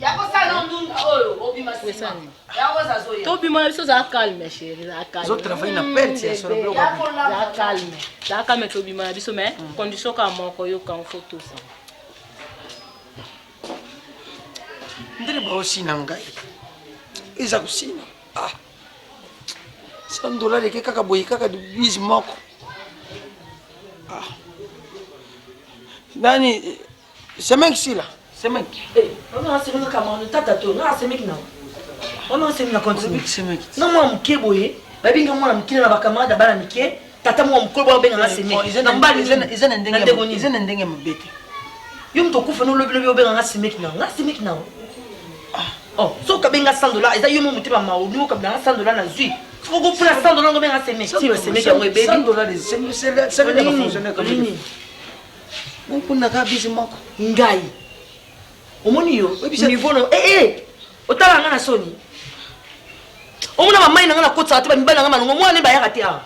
Tobi moi ça ça calme chérie, ça calme. Vous travaillez na perte sur le bloc. Ça calme. Ça calme tobi moi biso mais condition ka moko yo kan photo ça. Ndire ba aussi nangai. Iza kusina. Ah. $100 ke kaka boyi kaka du biz moko. Ah. Nani semek sila. Semek. Eh, on a semé kama on tata to, na semek na. On a semé na continue. Semek. Na moi mke boye, ba binga moi mkile na bakamada bana mike, tata moi mko ba benga na semek. Izana ndenge mabete. Yo mto kufa no lobi obenga na semek na. Na semek na. Oh, so ka benga $100, eza yo mo mutiba maulu ka benga $100 na zui. Faut que pour $100 ngo benga semek. Si le semek ya baby. $100 c'est le fonctionnaire comme ça. On peut na ka bizi moko. Ngai. Omoni yo, niveau no otala nga na soni. Omona mama ina nga na kotsa ate ba mibala nga manongo mwana ba yakati a.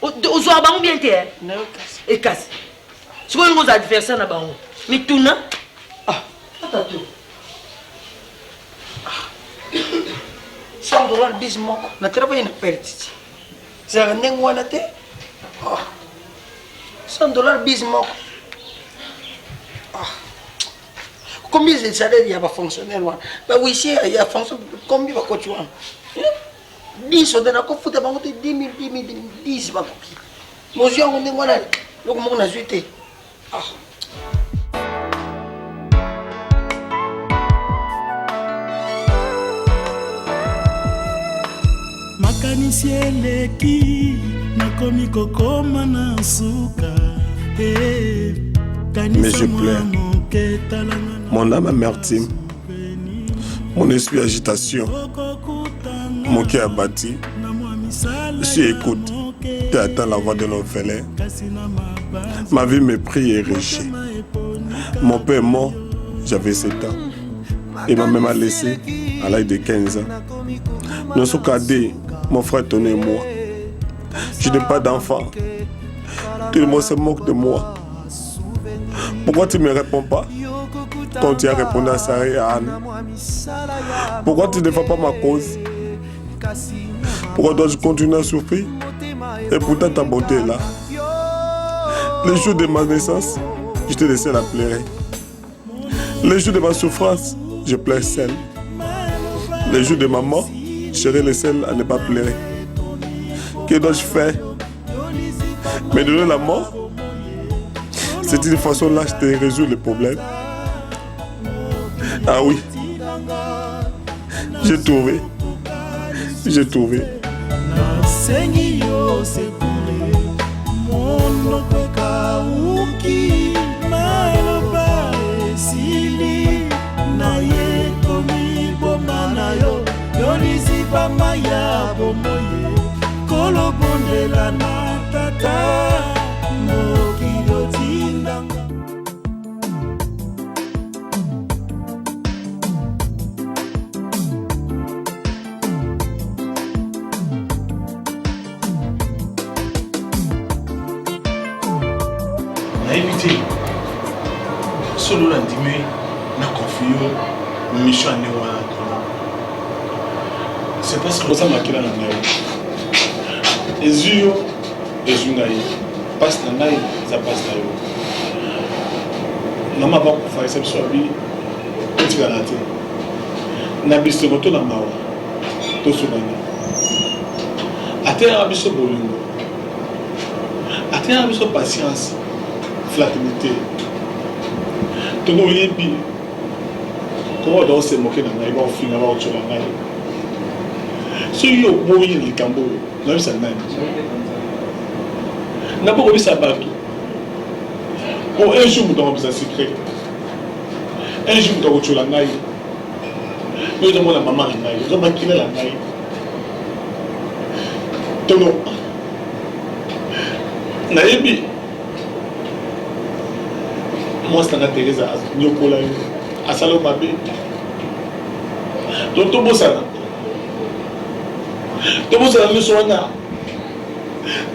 Ozwa bango bien te. Na kasi. E kasi. Siko ngo za adversaire na bango. Mituna. Ah, tata $100 bis moko. Na travailler na perte. Ça ndenge wana te. $100 bis moko. Combien de salaire il y a pas fonctionnaire là? Bah oui, ici il y a fonction combien va coach là? 10 on a quoi foutre ba 10 10 ba. Moi je on est voilà. Donc moi on a jeté. Ah. Makanisi eleki nakomi kokoma na suka. Mais je pleure. Mon âme amertume, mon esprit agitation, mon cœur abattu. Je suis écoute, tu attends la voix de l'orphelin. Ma vie me prie et riche. Mon père est mort, j'avais 7 ans. Et ma mère m'a laissé à l'âge de 15 ans. Nous sommes cadets, mon frère Tony et moi. Je n'ai pas d'enfant. Tout le monde se moque de moi. Pourquoi tu ne me réponds pas quand tu as répondu à Sarah et à Anne? Pourquoi tu ne défends pas ma cause? Pourquoi dois-je continuer à souffrir? Et pourtant ta beauté est là. Les jours de ma naissance, je te laissais la pleurer. Les jours de ma souffrance, je pleure seul. Les jours de ma mort, je serai le seul à ne pas pleurer. Que dois-je faire? Me donner la mort? C'est une façon lâche de résoudre le problème. Ah oui. J'ai trouvé. J'ai trouvé. éviter solo la dîmer na confio mission à néo c'est parce que ça m'a créé la ngai ezio ezungai passe na ngai ça passe na yo na ma ba ko fa exception bi petit galate na biso moto na mawa to subana atera biso bolingo atera biso patience flaternité. Tout le monde comment on se moquer dans la vie, on finit à voir autre chose. Si vous avez mourir le cambo, vous avez ça même. N'a pas oublié ça partout. Pour un jour, vous avez un secret. Un jour, vous avez autre chose. Vous avez la maman, vous avez maquillé la naï. Tout le monde. Naïbi. Moi, c'est Anna Teresa, Nyokola, Asalo Mabé. Donc, tout le monde, Donc vous avez mis wana.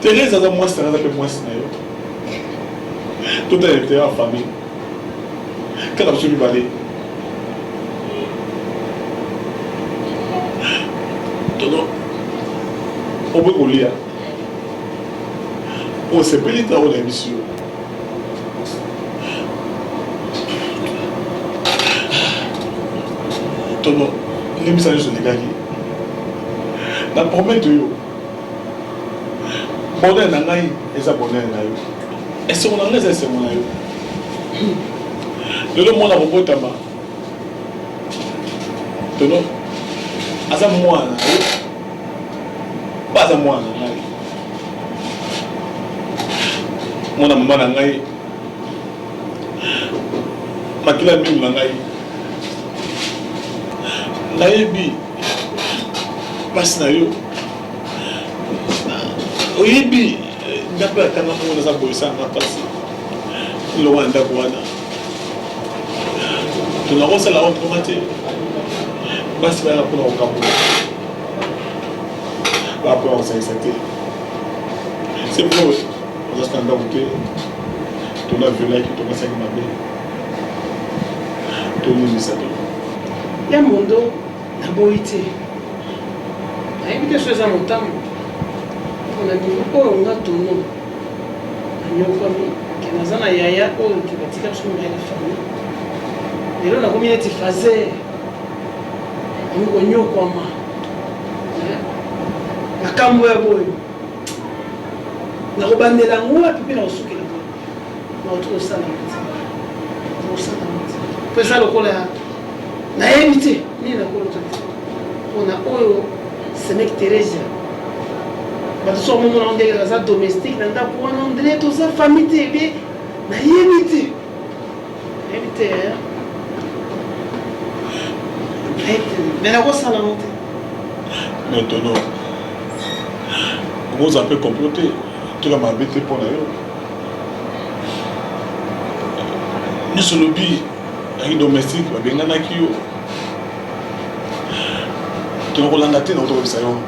Thérèse a moi c'est un peu moins na yo. Tout est été en famille. Quand vous avez balé. Donc on peut coller. On s'est payé dans l'émission. Donc l'émission je l'ai gagné. La promesse de yo. Bonheur na ngai eza bonheur na yo. Est-ce qu'on a laissé mon ayo? Le monde a robotama. Tono. Asa moi na yo. Pas à moi na ngai. Mona mama na ngai. Makila mingi na ngai. Nayebi. Pas na yo. Oyebi ndako ya kanga mona za boisanga pasi lo wanda bwana tunakosala ontomate basi bana kuna ukambo bapo on s'est accepté c'est bon on a standard outé tuna violé qui tuna cinq mabe tuni misato ya mondo na boité ayibite chose motambo na niveau oyo nga tono anyokwami ke naza na yaya oyo kibatika biso na ya famille lelo nakomi neti fazer angi konyokwama makambo ya boyo nakobandela yango wapi mpe nakosukela nakotokosala mpo eza lokola nayebi te nini nakolota te mpona oyo semek Teresia bato so momo na ndenge za domestique na ndako wana ndele to za famille te be na yebite mais na ko sala monte maintenant vous un peu comploté tu vas m'embêter pour la yo ni sur le bi avec domestique ba bengana ki yo tu ko landa te na to bisa yo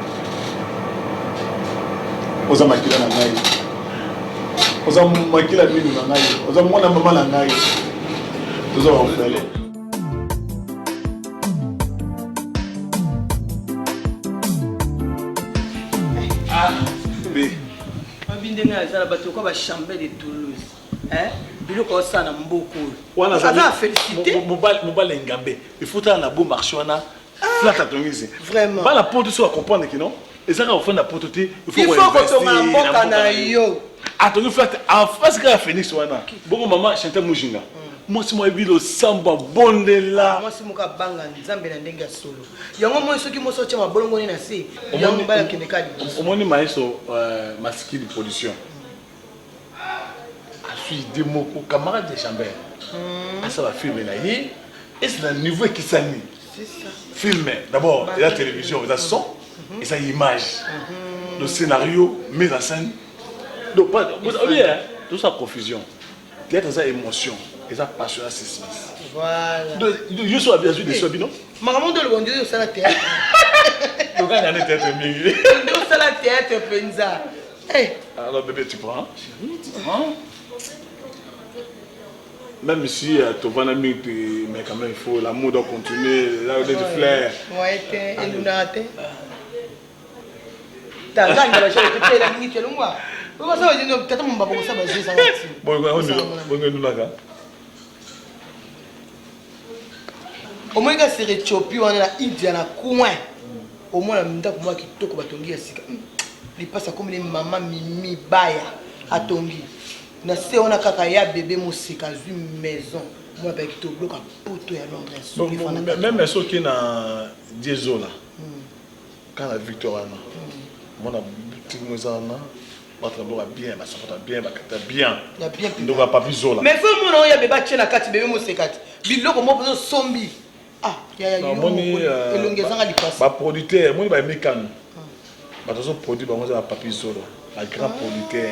oza makila na ngai oza makila minu na ngai oza mwana mama na ngai oza wafele mabinde nga azala bato kwa ba chambre de Toulouse biloko osana mboko wana za félicité mobile ngambe il faut ta na beau marché wana flat atongize vraiment bala poto so comprendre que non et ça, on fait la pototé. Il faut que tu aies un canaillot. Attends, en face de la Phoenix, bon maman chantait Mujinga. Moi, c'est moi qui le samba bon de là. Moi, c'est moi qui banga nzambe na ndenga solo. Yango moi ceux qui mo sorti ma bolongo ni na se. Yango bala kinekali. Au moins maestro masqué de production. Je suis démo camarade de chambre. Ça va filmer là. Et c'est le niveau qui s'anime. C'est ça. Filmer. D'abord, la télévision, la son. Et ça image, le scénario, mise en scène. Donc, tout ça confusion. Théâtre, ça émotion. Et ça passion, c'est ça. Voilà. Donc, je suis bien sûr des soins, non? Maman de le bon Dieu, c'est la théâtre. Donc, il y a un théâtre mieux. C'est la théâtre, Penza. Alors, bébé, tu prends? Même si tu vas dans mais quand même, il faut l'amour doit continuer, là où des fleurs. Ouais, et lunate. T'as gagné la chose, tu la minute, tu l'as. Comment ça va dire, peut-être mon babou, ça va dire, ça va dire. Bon, nous là. Au moins, quand c'est Éthiopie, on est là, India, na coin. Au moins, la minute pour moi qui toque, va tomber à Sika. Il passe comme les mamans Mimi Baya à tomber. Na se on a kaka ya bébé musika zu maison moi avec tout bloc à poto ya Londres même ceux qui na Diezola quand la victoire na mon a petit mozana ba travailler bien ba s'apporter bien ba kata bien donc va pas visola mais faut mon ya bébé tchela kati bébé musika biloko mo bezo sombi ya moni elongezanga lipasi ba producteur moni ba mekano ba tozo produit ba moza ba papi zolo ba grand producteur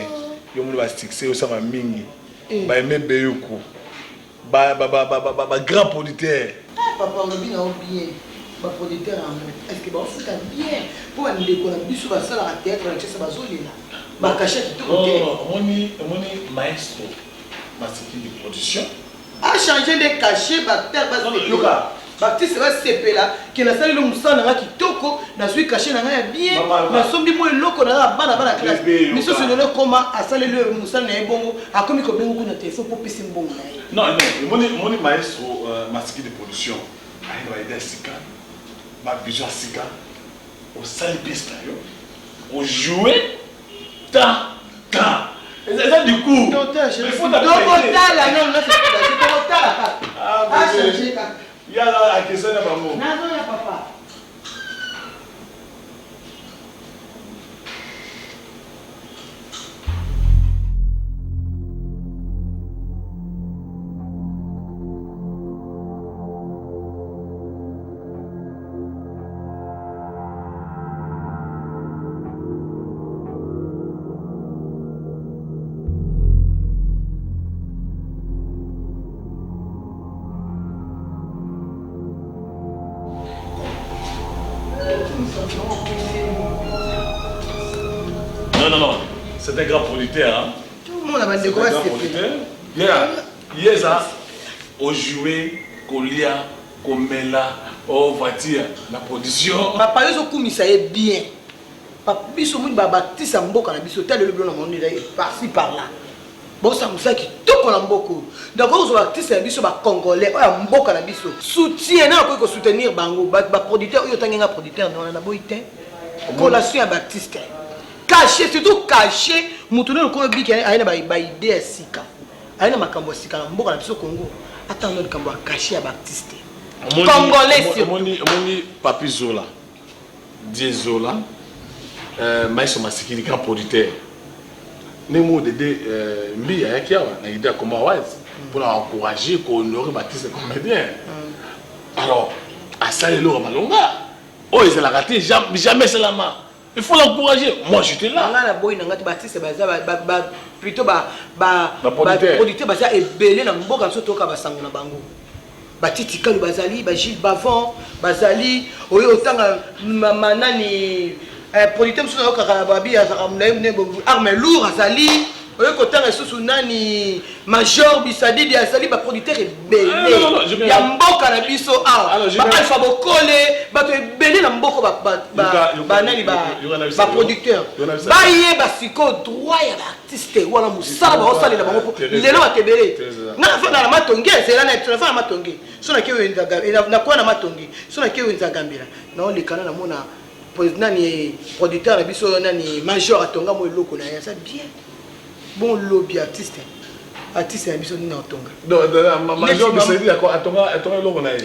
yo mulu ba succès au sama mingi ba aimé beyuku ba grand producteur papa on bien bien baproducteur est-ce que bafuta bien mpo bandeko na biso basalaka théâtre na kisa bazolela bakashe kitoko te omoni maestro Masikili production a changé de cachet bacteur baptiste basepela ke nasali lo mosala na nga kitoko nazwi cachet na nga ya bien nasombi mo eloko na nga bana classe misusu lelo ekoma asaleli oyo mosala na ye bongo akomi kobenga kuna telefone mpo pesi mbongo na ye non omoni maestro Masikili production aye baide ya sika babijo ya sika osali pese na yo ojoue ta eza du coup tokotala non tokotala kaka yala akesana bango nazoya papa Non, c'est un grand producteur. Hein? Tout le monde a bandé quoi c'est Yeza, au jouer, Kolia, Komela, au voiture, la production. Papa, ils ont commis ça bien. Papa, ils ont mis Baptiste à Mboka, ils ont tel le blanc dans le monde, par-ci par-là. Bon, ça me fait que tout le monde d'accord, ils ont Baptiste à Bisso, Congolais, Mboka na Bisso. Soutien, il faut soutenir Bango, producteur, il y a un producteur dans la boîte. Collation à Baptiste. Caché, surtout caché, Moutoune, le Congo, qui a une idée à Sika. Il y a un Makambo Sika, Mboka na Bisso Congo. Attends, le Kambo caché à Baptiste. Congolais, surtout. Moni Papi Zola, Zola, Maïso Masikili, grand producteur. Nemo Dédé Mbi a qui a une idée comme pour encourager, pour honorer Baptiste comédien. Alors, à ça, il aura malonga. Oh, il a raté, jamais c'est la main. Il faut l'encourager. Moi, j'étais là. Baptiste, plutôt producteur, et belé dans le bon quand surtout quand sango na bango. Batiti Kalu Bazali, Gilles Bavon, Bazali, autant manani. Producteur msusu na karababi arme lourd azali oyo kotanga susu nani major bisadidi azali ba producteur ebele ya mboka na biso ba alpha bokole bato ebele na mboko ba nani ba producteur baye basiko droit ya artiste wala musala ba osalela bango po lelo batebele na fana na matonge c'est na tuna fana matonge sona ke wenzaga na kwa na matonge sona ke wenzaga mbira na on lekana na mona nani producteur na biso nani major atonga mo eloko na ya ça bien bon lobby artiste na biso ni na tonga non major bisedi atonga eloko na ya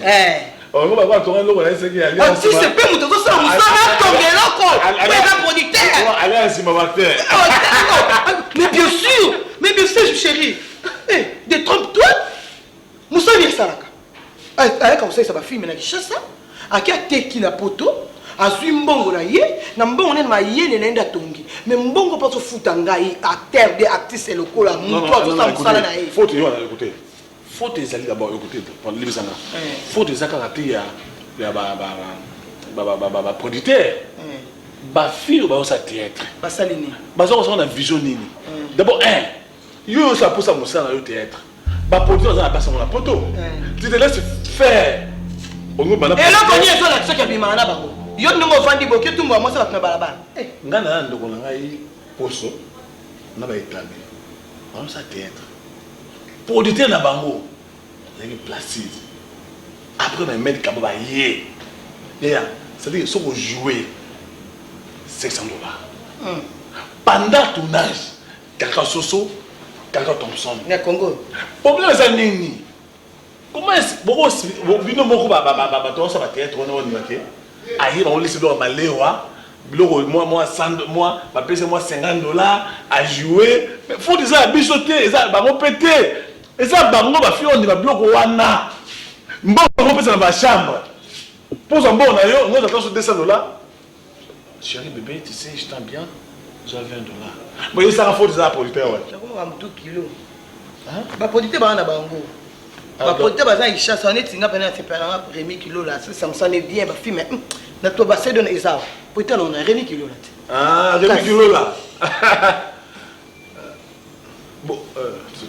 on va voir atonga eloko na ya c'est qui ali artiste pe muto so sa musala tonga eloko pe producteur allez ainsi ma acteur mais bien sûr chérie de trompe-toi musali salaka avec on sait ça va filmer na Kinshasa akia teki na poto azui mbongo na ye na mbongo nene mayele naenda tongi mais mbongo pas futa ngai acteur de artiste lokola muto azosa musala na ye faut yo na écouter faut ezali d'abord écouter pour libisanga faut ezaka raté ya ba producteur ba fille ba osa théâtre ba salini ba zo na vision nini d'abord yo ça pour ça musala yo théâtre ba producteur za ba na poto tu te laisses faire ongo bana et là koni ezo la tsaka bi mana bango yo ndongo vandi boke tumbo wa mwasa batuna balabala ngana ndoko na ngai poso na ba établi on ça théâtre producteur na bango les placide après na mettre kabo ba yé c'est à dire so jouer $600 pendant tournage Kaka Soso Kaka Thompson na Congo problème ça nini comment est-ce bon bino moko ba to ça ba théâtre on va dire aïe on laisse do balewa biloko moi ba pèse moi $50 à jouer mais faut dire ça bichoter ça ba péter et ça bango ba fi on ba biloko wana mbongo pèse dans ba chambre pour un bon ayo on attend sur $200 chérie bébé tu sais je t'aime bien j'ai $20 mais ça faut des producteurs ouais ça comme un tout kilo hein ba producteur ba na bango bapolite baza ishasa neti nga pena sepelanga Rémi Kilo là ça me sonne bien ba film na to ba sedo na isa peut-être on a Rémi Kilo là. Ah, Rémi Kilo là. Bon,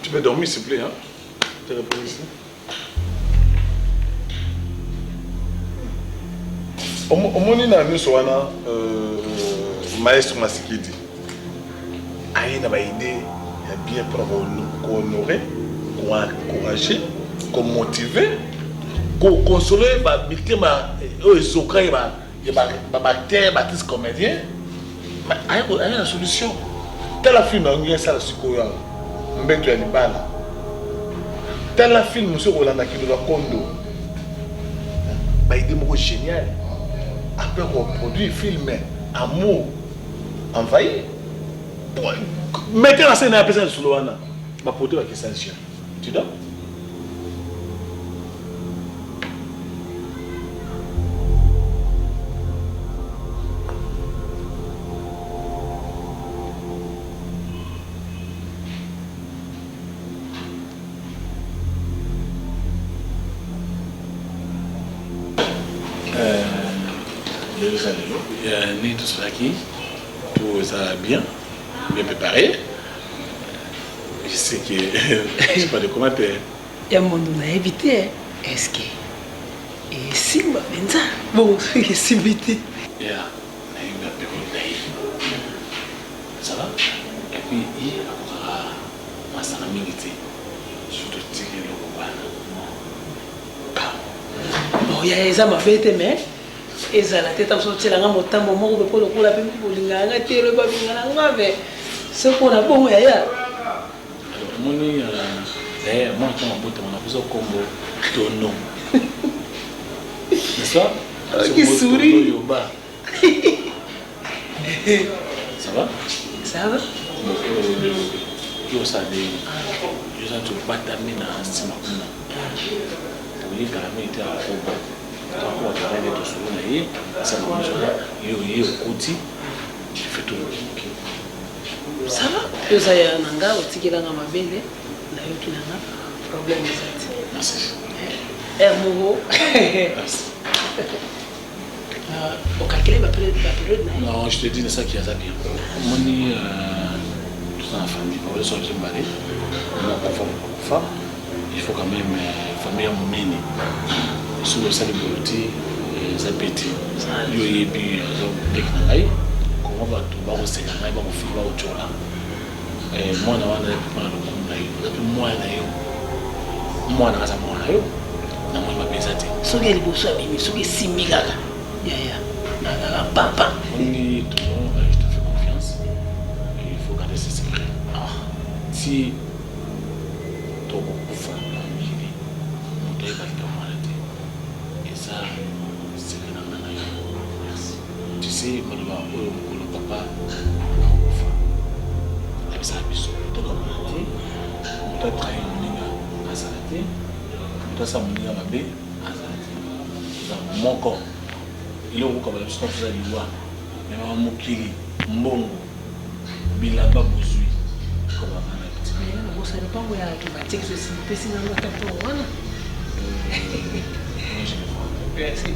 tu peux dormir s'il te plaît hein. Tu réponds ici. Omoni na miso wana maestro Masikidi. Aïe na ba idée ya bien pour honorer, encourager, motiver, consoler ba victime ezoka ba acteur, artiste comédien. Mais aïe une solution. Telle film on ça la sikoya. Mbeto ya libala. Tel film monsieur Rolanda Kilo la Kondo. Ba idée moko génial. Après qu'on produit film amour envahi. Mettez la scène à la personne sur l'ouana. Ma poteau avec ça, tu dors? Né tout cela qui, tout ça bien préparé. Je sais que je sais pas de comment faire. Il y a un monde où on a évité. Est-ce que et si ma benza bon c'est si vite. Yeah, na ça va? Et puis il aura ma sanamité. Je te tirer le bana. Bon, il y a ça m'a fait mais eza la tête sortir la motambo moko pe polo kola pe bolinga nga telo ba binga nga ve ce qu'on a bon ya alors moni moi quand on botte on a besoin combo tono n'est-ce pas qui sourit ça va yo ça des yo ça tu batami na sima kuna oui carrément était à Koba. Quand on travaille de tout ça il y a côté je fais tout ça va yo ça ya nanga otikela nga mabele na yo kinanga problème ça merci mogo au calculer ma période non je te dis ça qui a ça bien moni tout dans la famille pour le soir je m'allais on a il faut quand même famille mini sur le salle politique ça petit yo et puis comment va tout va aussi na ba ko fi ba ochola moi na wana pa na ko na yo moi na yo moi na za moi na yo na moi ba pesate so ke liboso abimi so ke simigaka ya na papa on est tout je te fais confiance et il faut garder ce secret si to ko kufa na mimi on doit pas et ça c'est que na yo tu sais mon papa et ça biso to ko mati to train ninga asalate to sa muninga mabe asalate ça moko il est ko ba biso ko za liwa mais ma mukili mbongo bilaba bozui ko ba kana mais ça dépend où il y a tout bâti que c'est petit dans le tapon voilà merci